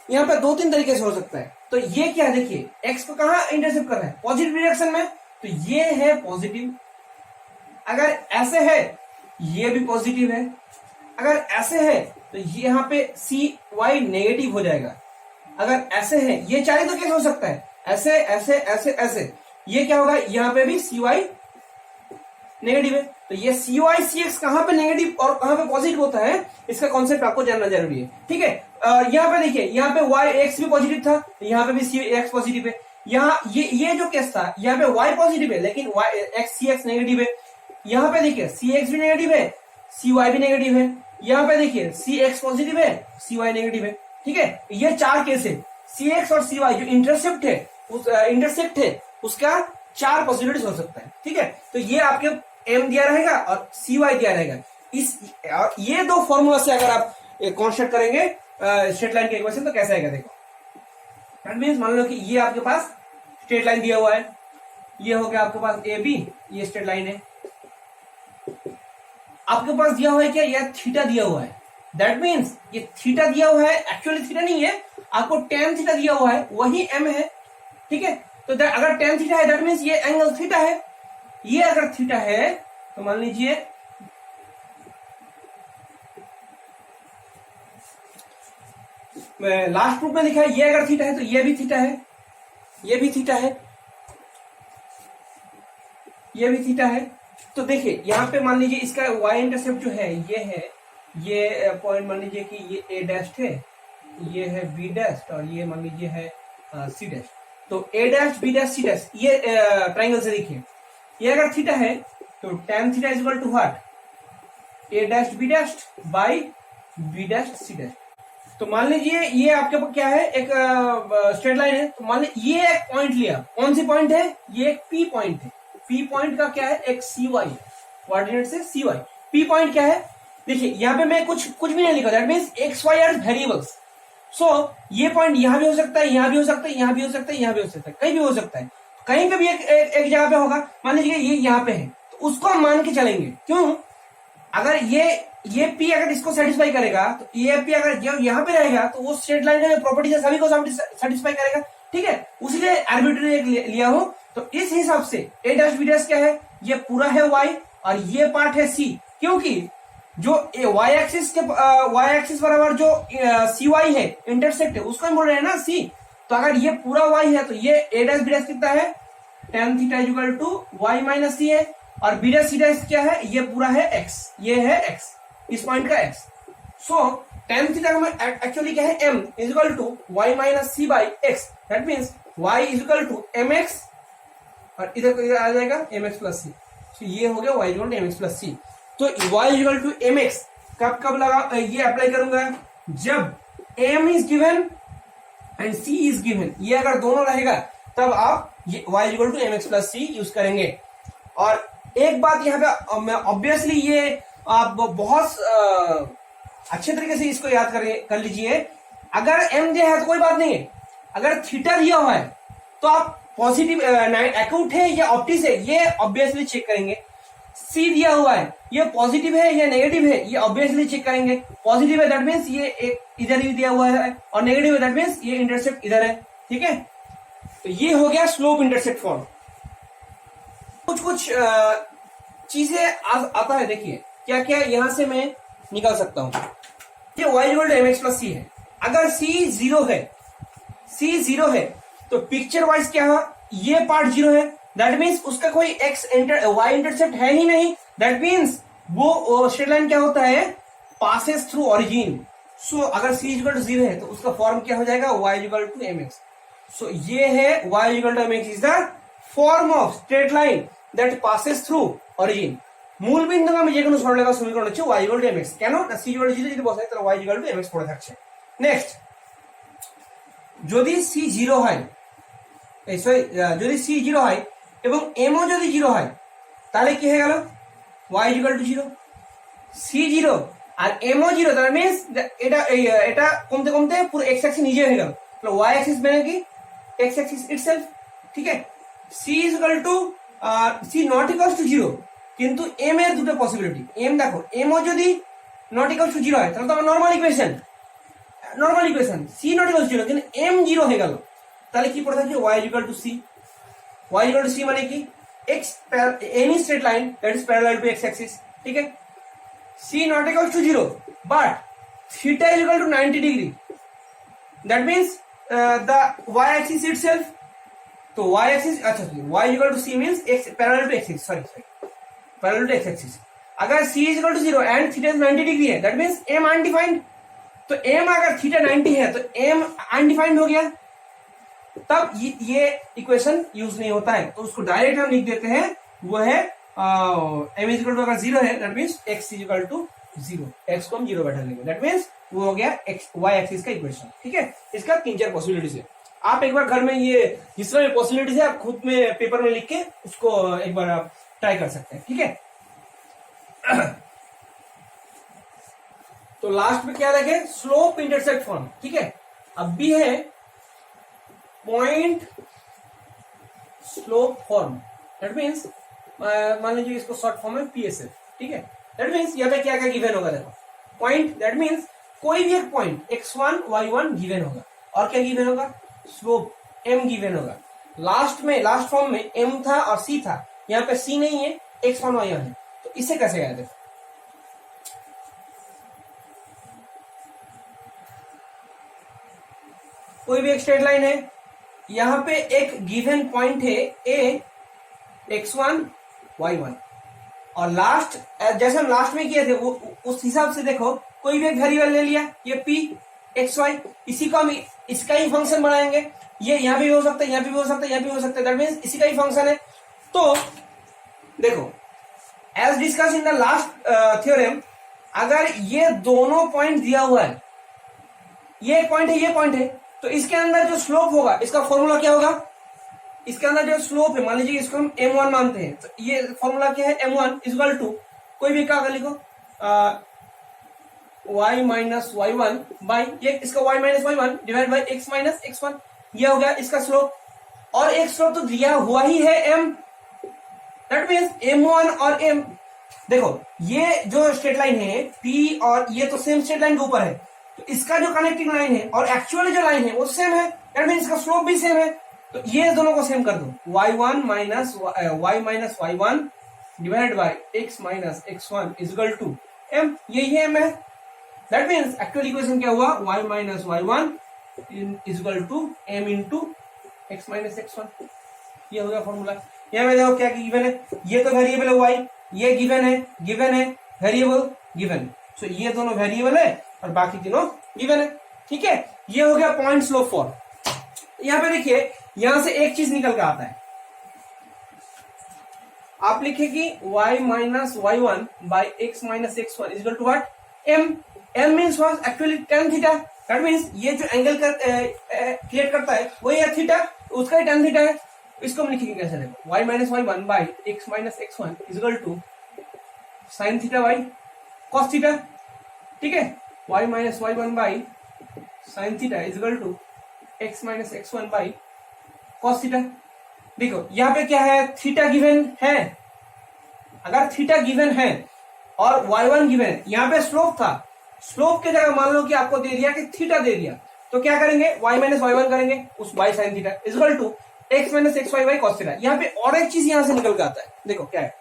S1: यहाँ पे दो तीन तरीके से हो सकता है। तो ये क्या है, देखिए एक्स को कहां इंटरसेप्ट कर रहा है, पॉजिटिव डायरेक्शन में, तो ये है पॉजिटिव। अगर ऐसे है ये भी पॉजिटिव है, अगर ऐसे है तो ये यहां पे सी वाई नेगेटिव हो जाएगा। अगर ऐसे है, ये चाहे तो कैसे हो सकता है, ऐसे ऐसे ऐसे ऐसे, ये क्या होगा, यहाँ पे भी सी वाई नेगेटिव है। तो ये सी वाई सी एक्स कहां पे नेगेटिव और कहां पे पॉजिटिव होता है, इसका कॉन्सेप्ट आपको जानना जरूरी है, ठीक है। यहाँ पे देखिए, यहाँ पे वाई एक्स भी पॉजिटिव था, यहाँ पे भी सी एक्स पॉजिटिव है। यहाँ ये जो केस था, यहाँ पे वाई पॉजिटिव है लेकिन वाई एक्स सी एक्स नेगेटिव है। यहाँ पे देखिए सी एक्स भी नेगेटिव है, सी वाई भी नेगेटिव है। यहाँ पे देखिए सी एक्स पॉजिटिव है, सी वाई नेगेटिव है, ठीक है। ये चार केस है, सी एक्स और सी वाई जो इंटरसेप्ट है उसका चार पॉसिबिलिटीज हो सकता है, ठीक है। तो ये आपके एम दिया रहेगा और सी वाई दिया रहेगा। ये दो फॉर्मूला से अगर आप कॉन्स्ट्रक्ट करेंगे स्ट्रेट लाइन के इक्वेशन, तो कैसा आएगा देखो। दैट मींस मान लो कि ये आपके पास स्ट्रेट लाइन दिया हुआ है, ये हो गया आपके पास ए बी, ये स्ट्रेट लाइन है। आपके पास दिया हुआ है क्या, यह थीटा दिया हुआ है, दैट मीन्स ये थीटा दिया हुआ है, एक्चुअली थीटा नहीं है, आपको टेन थीटा दिया हुआ है, वही एम है, ठीक है। तो अगर टेन थीटा है दैट मीन्स ये एंगल थीटा है। ये अगर थीटा है तो मान लीजिए लास्ट प्रूफ में लिखा है, ये अगर थीटा है तो ये भी थीटा है, ये भी थीटा है, ये भी थीटा है। तो देखिए यहाँ पे मान लीजिए इसका y इंटरसेप्ट जो है, ये पॉइंट मान लीजिए कि ये a डैश है, ये है b डैश और ये मान लीजिए है c डैश। तो a dash b dash c dash, ये ट्राइंगल से देखिए, ये अगर थीटा है तो tan theta is equal to what, a dash b dash by b dash c dash. तो मान लीजिए ये आपके पास क्या है, एक स्ट्रेट लाइन है। तो मान लीजिए ये एक पॉइंट लिया, कौन सी पॉइंट है, ये एक पी पॉइंट है। पी पॉइंट का क्या है, एक सी वाई है, कोऑर्डिनेट से सी वाई। पी पॉइंट क्या है, देखिए यहाँ पे मैं कुछ भी नहीं लिखा, that means x y are variables. So ये पॉइंट यहां भी हो सकता है, यहां भी हो सकता है, यहां भी हो सकता है, यहां भी हो सकता है, कहीं भी हो सकता है, कहीं पे भी एक जगह पे होगा। मान लीजिए ये यहाँ पे है, तो उसको हम मान के चलेंगे, क्यों, अगर ये P अगर इसको सेटिस्फाई करेगा, तो ये P अगर यहाँ पे रहेगा तो वो स्ट्रेट लाइन का प्रॉपर्टी है सभी को सेटिस्फाई करेगा, ठीक है। उसलिए आर्बिट्रेरी एक लिया हो। तो इस हिसाब से a डैश b डैश क्या है, ये पूरा है y और ये पार्ट है c, क्योंकि जो y एक्सिस बराबर जो सी वाई है इंटरसेक्ट है, उसको हम बोल रहे हैं ना c। तो अगर ये पूरा y है तो ये a डैश b डैश कितना है, tan theta is equal to y minus c है, और b डैश c डैश क्या है, ये पूरा है x, ये है x, इस पॉइंट का x। सो tan थीटा का एक्चुअली क्या है, m is equal to y minus c by x, that means y is equal to mx और इधर आ जाएगा mx प्लस c। तो ये हो गया y equal to mx plus c। तो y इक्वल टू mx कब लगा, ये अप्लाई करूंगा जब m is given and c is given, ये अगर दोनों रहेगा तब आप ये y equal to mx plus c use करेंगे। और एक बात यहाँ पे मैं ऑब्वियसली ये आप बहुत अच्छे तरीके से इसको याद कर लीजिए। अगर m दिया है तो कोई बात नहीं है, अगर थीटा दिया हुआ है तो आप पॉजिटिव अकाउंट है या ऑप्टिस है, ये ऑब्वियसली चेक करेंगे। c दिया हुआ है, ये पॉजिटिव है या नेगेटिव है, ये ऑब्वियसली चेक करेंगे। पॉजिटिव है दैट मीन्स ये एक इधर ही दिया हुआ है, और नेगेटिव है दैट मीन्स ये इंटरसेप्ट इधर है, ठीक है। तो ये हो गया स्लोप इंटरसेप्ट फॉर्म। कुछ चीजें आता है, देखिए क्या क्या यहां से मैं निकाल सकता हूं। ये y equal to mx plus c है, अगर c जीरो है तो पिक्चर वाइज क्या है, ये पार्ट जीरो है, दैट मीन्स उसका कोई y इंटरसेप्ट है ही नहीं, दैट मीन्स वो स्ट्रेट लाइन क्या होता है, पासेस थ्रू ओरिजिन। सो अगर c इक्वल टू 0 है तो उसका फॉर्म क्या हो जाएगा, y equal to mx। So ये है y equal to mx is the form of straight line that passes through origin. মূল বিন্দু আমি যে কোনো সরলরেখার সমীকরণ হচ্ছে y ইকুয়াল টু mx। কেন না c ইকুয়াল টু 0 যদি বসাই তাহলে y ইকুয়াল টু mx পড়ে থাকছে। নেক্সট, যদি c 0 হয়, এই সরি যদি c 0 হয় এবং m ও যদি 0 হয় তাহলে কি হয়ে গেল, y ইকুয়াল টু 0, c 0 আর m ও 0, তার মিন্স এটা এটা কমতে কমতে পুরো x অ্যাক্সিস নিজে হয়ে গেল। তাহলে y অ্যাক্সিস মানে কি x অ্যাক্সিস ইটসেলফ। ঠিক আছে, c is equal to c not equal to 0, কিন্তু m এর দুটো পসিবিলিটি। m দেখো, m ও যদি নট ইকুয়াল টু 0 হয় তাহলে তো আমার normal equation c not equal to 0, কিন্তু m 0 হয়ে গেল, তাহলে কি পড়ে থাকছে y equal two c। y equal two c মানে কি x any straight line that is parallel to x axis। ठीक है, c not equal to 0 but theta is equal to 90 degree, that means the y axis itself, तो y axis अच्छा y equal to c means x parallel to x axis, sorry parallel to x axis। अगर c is equal to 0 and theta is 90 degree है, that means m undefined, तो m अगर theta 90 है तो m undefined हो गया, तब ये इक्वेशन यूज नहीं होता है, तो उसको डायरेक्ट हम लिख देते हैं, वो है m इज इक्वल टू अगर 0 है that means x is equal to 0, x को हम 0 बैठा लेंगे, दैट मींस वो हो गया x y एक्सिस का इक्वेशन। ठीक है, इसका 3-4 पॉसिबिलिटीज है। आप एक बार घर में ये जितना भी पॉसिबिलिटीज है आप खुद में पेपर में लिख के उसको एक बार आप ट्राई कर सकते हैं। ठीक है, तो लास्ट में क्या रखे, स्लोप इंटरसेक्ट फॉर्म। ठीक है, अब भी है point slope form, that means मान लीजिए इसको शॉर्ट फॉर्म में पीएसएफ। ठीक है, दैट मींस यहाँ पे क्या क्या गिवन होगा, देखो पॉइंट, दैट मींस कोई भी एक पॉइंट x1 y1 गिवन होगा, और क्या गिवन होगा, स्लोप m गिवन होगा। लास्ट फॉर्म में m था और c था, यहाँ पे c नहीं है, x1 y1 है, तो इसे कैसे याद है, कोई भी एक स्ट्रेट लाइन है, यहाँ पे एक गिवन पॉइंट है a x1 y1, और लास्ट जैसे हम लास्ट में किए थे वो उस हिसाब से देखो कोई भी एक वेरिएबल ले लिया, ये p xy, इसी को हम इसका ही फंक्शन बनाएंगे, ये यहाँ भी हो सकता है, यहाँ भी हो सकता है, यहाँ भी हो सकता है, दैट मींस इसी का ही फंक्शन है। तो देखो as discuss in the last theorem, अगर ये दोनों पॉइंट दिया हुआ है, ये पॉइंट है, ये पॉइंट है, तो इसके अंदर जो स्लोप होगा इसका फॉर्मूला क्या होगा, इसके अंदर जो स्लोप है मान लीजिए इसको हम m1 मानते हैं, तो ये फॉर्मूला क्या है, m1 इक्वल टू कोई भी क्या लिखो y माइनस y1 बाई ये इसका y minus y1 divide by x minus x1, ये हो गया इसका स्लोप। और एक स्लोप तो दिया हुआ ही है m, दैट मींस m1 और m, देखो ये जो स्ट्रेट लाइन है p और ये तो सेम स्ट्रेट लाइन के ऊपर है, तो इसका जो कनेक्टिंग लाइन है और एक्चुअली जो लाइन है वो सेम है, दैट मींस इसका स्लोप भी सेम है, तो ये दोनों को सेम कर दो, y1 minus y1 divide by x minus x1 equal to m, यही है m है, दैट मींस एक्चुअल इक्वेशन क्या हुआ, y minus y1 equal to m into x minus x1, ये हो गया फॉर्मूला। यहाँ में देखो क्या गिवन है, ये तो वेरिएबल है y, ये गिवन है वेरिएबल गिवन, सो ये दोनों वेरिएबल है और बाकी तीनों गिवन है। ठीक है, ये हो गया पॉइंट स्लोप फॉर्म। यहाँ पे देखिए यहां से एक चीज निकल के आता है, आप लिखे कि y minus y1 by x minus x1 is equal to what, m means what, actually tan theta, that means ये जो एंगल क्रिएट करता है वही है थीटा, उसका ही tan थीटा है। इसको हम लिखेंगे कैसे, देखो y minus y1 by x minus x1 is equal to sine theta y cos theta. ठीक है, y minus y1 by sine theta is equal to x minus x1 by cos theta. देखो यहाँ पे क्या है, थीटा गिवन है, अगर थीटा गिवन है और y1 गिवन है, यहाँ पे स्लोप था, स्लोप के जगह मान लो कि आपको दे दिया कि थीटा दे दिया, तो क्या करेंगे, y माइनस y1 करेंगे उस y sine theta equal to x minus x y by cos theta. यहाँ पे और एक चीज यहाँ से निकल के आता है, देखो क्या है,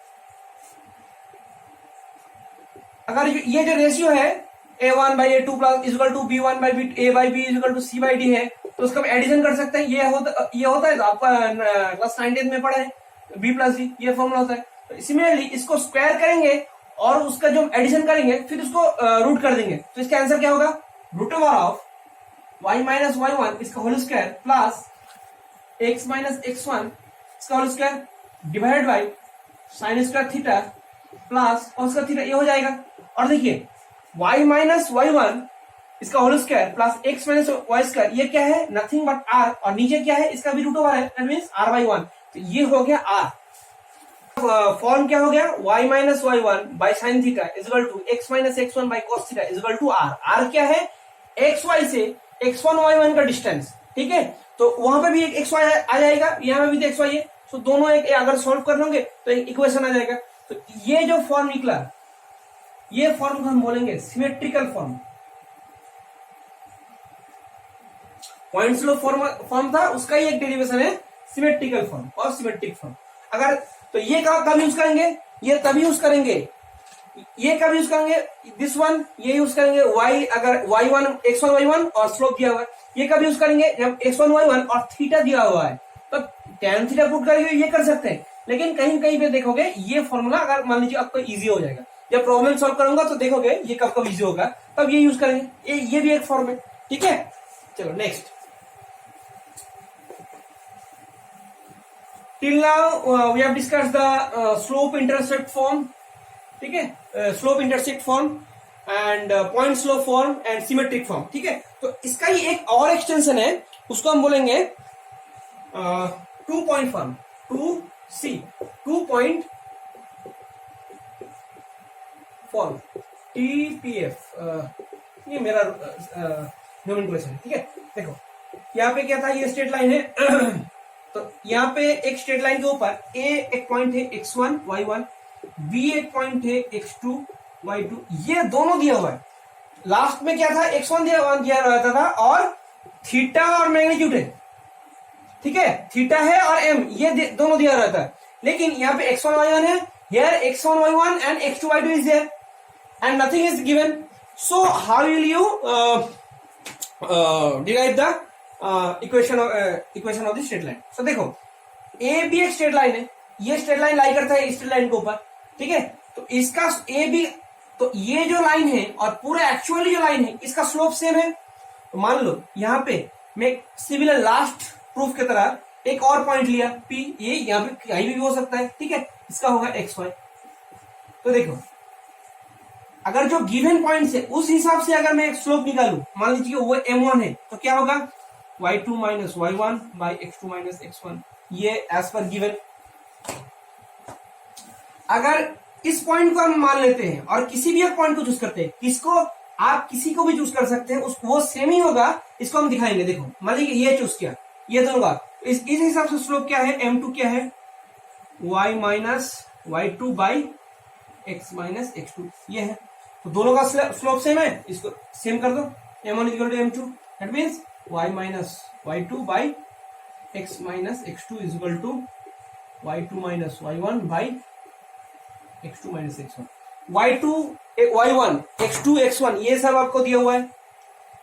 S1: अगर ये जो रेशियो है a1 by a2 plus equal to b1 by a by b equal to c by d है, तो उसका हम एडिशन कर सकते हैं, ये होता है, तो आपका क्लास 9 में पढ़ा है b प्लस d, ये फॉर्मूला होता है। तो सिमिलरली इसको स्क्वायर करेंगे और उसका जो एडिशन करेंगे फिर उसको रूट कर देंगे, तो इसका आंसर क्या होगा, root over of y minus y1 इसका whole square plus x minus x1 इसका whole square divide by sine square theta plus cos square theta, ये हो जाएगा। और देखिए y माइनस y1 इसका whole square plus x minus y square, ये क्या है, नथिंग बट r, और नीचे क्या है, इसका भी रूट ओवर है, दैट मींस r बाई 1, तो ये हो गया r। फॉर्म क्या हो गया, y minus y1 by sine theta is equal to x minus x1 by cos theta is equal to r। r क्या है, xy से x1 y1 का डिस्टेंस, ठीक है, तो वहां पे भी एक xy आ जाएगा, यहाँ पे भी तो xy है, तो दोनों एक अगर सॉल्व कर लोगे तो एक इक्वेशन आ जाएगा। तो ये जो फॉर्म निकला, ये फॉर्म को हम बोलेंगे symmetrical form. Point slow form था, उसका ही एक डेरिवेशन है सिमेट्रिकल फॉर्म और सिमेट्रिक फॉर्म। अगर तो ये कब यूज करेंगे, ये तभी यूज करेंगे, ये कब यूज करेंगे, दिस वन ये यूज करेंगे, y अगर y1 x1 y1 और स्लोप दिया हुआ है, ये कब यूज करेंगे, जब x1 y1 और थीटा दिया हुआ है, तो tan थीटा पुट करके ये कर सकते हैं। लेकिन कहीं कहीं पे देखोगे ये फॉर्मूला अगर मान लीजिए आपको इजी हो जाएगा, जब प्रॉब्लम सॉल्व करूंगा तो देखोगे ये कब कब इजी होगा, तब ये यूज करेंगे, ये भी एक फॉर्म है, ठीक है। चलो next, till now we have discussed the slope intercept form, ठीक है, slope intercept form and point slope form and symmetric form, ठीक है। तो इसका ही एक और एक्सटेंशन है, उसको हम बोलेंगे 2 point form, 2C, 2 point form, TPF, ये मेरा नोमेनक्लेचर है, ठीक है। देखो यहाँ पे क्या था, ये स्ट्रेट लाइन है तो यहाँ पे एक स्ट्रेट लाइन के ऊपर A एक पॉइंट है x1 y1, B एक पॉइंट है x2 y2, ये दोनों दिया हुआ है। लास्ट में क्या था, x1 दिया रहता था और थीटा और मैग्नीट्यूड है, ठीक है, थीटा है और m, ये दोनों दिया रहता है। लेकिन यहाँ पे x1 y1 है, here x1 y1 and x2 y2 is there and nothing is given, so how will you derive the equation of the straight line. So देखो ए बी एक स्ट्रेट लाइन है, ये स्ट्रेट लाइन लाई करता है स्ट्रेट लाइन के ऊपर, ठीक है, तो इसका ए बी, तो ये जो लाइन है और पूरा एक्चुअली जो लाइन है इसका स्लोप सेम है। तो मान लो यहाँ पे मैं सिमिलर लास्ट प्रूफ की तरह एक और पॉइंट लिया P, ये यहाँ पे कहीं भी हो सकता है, ठीक है, इसका होगा XY। तो देखो अगर जो गिवन पॉइंट है उस हिसाब से अगर मैं एक स्लोप निकालू, मान लीजिए वो M1 है, तो क्या होगा y2 minus y1 by x2 minus x1, ये एज पर गिवन। अगर इस पॉइंट को हम मान लेते हैं और किसी भी एक पॉइंट को चूज करते हैं, किसको आप किसी को भी चूज कर सकते हैं, वो सेम ही होगा, इसको हम दिखाएंगे। देखो मान लीजिए ये चूज किया, ये दोनों का इस हिसाब से स्लोप क्या है, m2 क्या है, y minus y2 by x minus x2, ये है, तो दोनों का स्लोप सेम है, इसको सेम कर दो, m1 equal to m2, that means y minus y2 by x minus x2 is equal to y2 minus y1 by x2 minus x1। y2 y1 x2 x1 ये सब आपको दिया हुआ है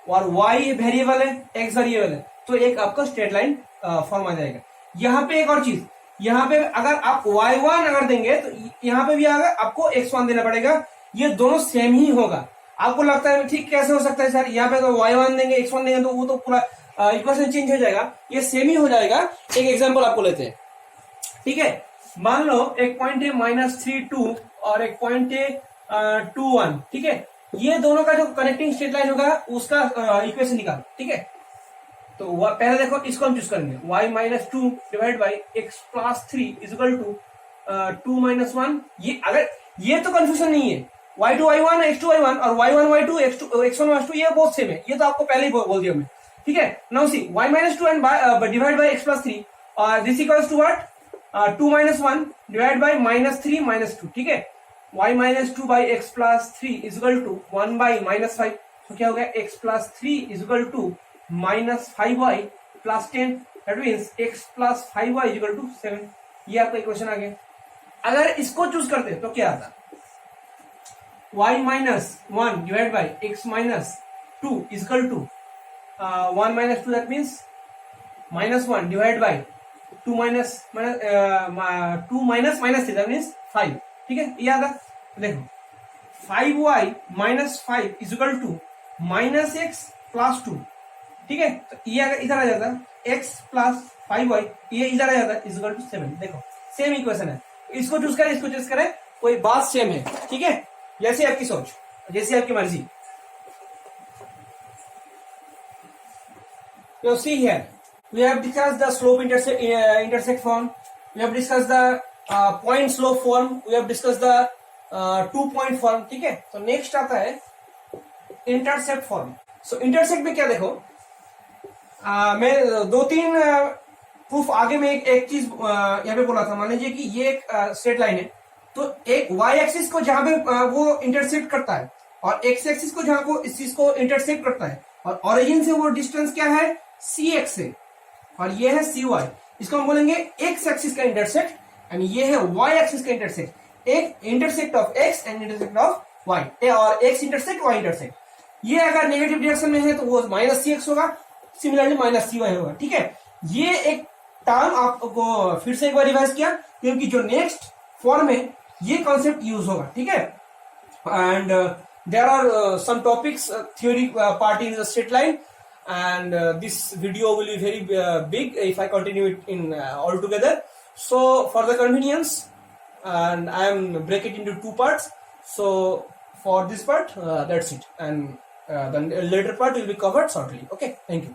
S1: और y वेरिएबल है, x वेरिएबल है, तो एक आपका स्ट्रेट लाइन फॉर्म आ जाएगा। यहाँ पे एक और चीज, यहाँ पे अगर आप y1 अगर देंगे तो यहाँ पे भी आपको x1 देना पड़ेगा, ये दोनों सेम ही होगा। आपको लगता है ठीक कैसे हो सकता है सर, यहाँ पे तो y1 देंगे x1 देंगे तो वो तो पूरा इक्वेशन चेंज हो जाएगा, ये सेम ही हो जाएगा। एक एग्जांपल आपको लेते हैं, ठीक है, मान लो एक पॉइंट है -3 2 और एक पॉइंट है 2 1, ठीक है, ये दोनों का जो कनेक्टिंग स्ट्रेट लाइन होगा उसका इक्वेशन निकालो, ठीक है। तो पहले देखो इसको हम चूज करेंगे, y minus 2 divide by x plus 3 is equal to 2 minus 1। ये अगर ये तो कंफ्यूजन नहीं है, y2 y1 x2 y1 और y1 y2 x1 y2 ये बहुत सेम है, ये तो आपको पहले ही बोल दिया मैं, ठीक है। Now see y minus 2 and divide by x plus 3 और this equals to what, 2 minus 1 divide by -3 -2, ठीक है। y minus 2 by x plus 3 is equal to 1 by -5, तो क्या हो गया x plus 3 is equal to -5y plus 10, that means x plus 5y is equal to 7। ये आपका इक्वेशन आ गया। अगर इसको चूज करते तो क्या आता, y minus 1 divide by x minus 2 is equal to 1 minus 2, that means -1 divide by 2 minus 3, that means 5, ठीक है। ये आता, देखो 5y minus 5 is equal to -x plus 2, ठीक है। तो ये अगर इधर आ जाता x प्लस 5y, ये इधर आ जाता है इक्वल टू 7। देखो सेम इक्वेशन है, इसको चूज करें इसको चूज करें, कोई बात सेम है, ठीक है, जैसे आपकी सोच, जैसी आपकी मर्जी। You see here, we have discussed the slope intersect form, we have discussed the point slope form, we have discussed the 2 point form, ठीक है। तो नेक्स्ट आता है इंटरसेप्ट फॉर्म। सो इंटरसेप्ट में क्या देखो, मैं 2-3 प्रूफ आगे में एक चीज यहाँ पे बोला था। मान लीजिए कि ये एक स्ट्रेट लाइन है, तो एक वाई एक्सिस को जहां पे वो इंटरसेक्ट करता है और एक्स एक्सिस को जहां को इस चीज को इंटरसेक्ट करता है, और ओरिजिन से वो डिस्टेंस क्या है सी एक्स से, और ये है सी वाई, इसको हम बोलेंगे एक्स एक्सिस का इंटरसेक्ट, एंड ये है वाई एक्सिस का इंटरसेक्ट। एक intersect of x and intersect of y, और एक्स इंटरसेक्ट वाई इंटरसेक्ट। ये अगर नेगेटिव डायरेक्शन में है तो वो माइनस सी एक्स होगा, सिमिलरली माइनस सी वाई होगा, ठीक है। ये एक टर्म आपको फिर से एक बार रिवाइज किया, क्योंकि जो नेक्स्ट फॉर्म में ये कॉन्सेप्ट यूज होगा, ठीक है। And there are some topics theory part in the straight line, and this video will be very big if I continue it in all together. So for the convenience, and I am break it into 2 parts. So for this part, that's it, and the later part will be covered shortly. Okay, thank you.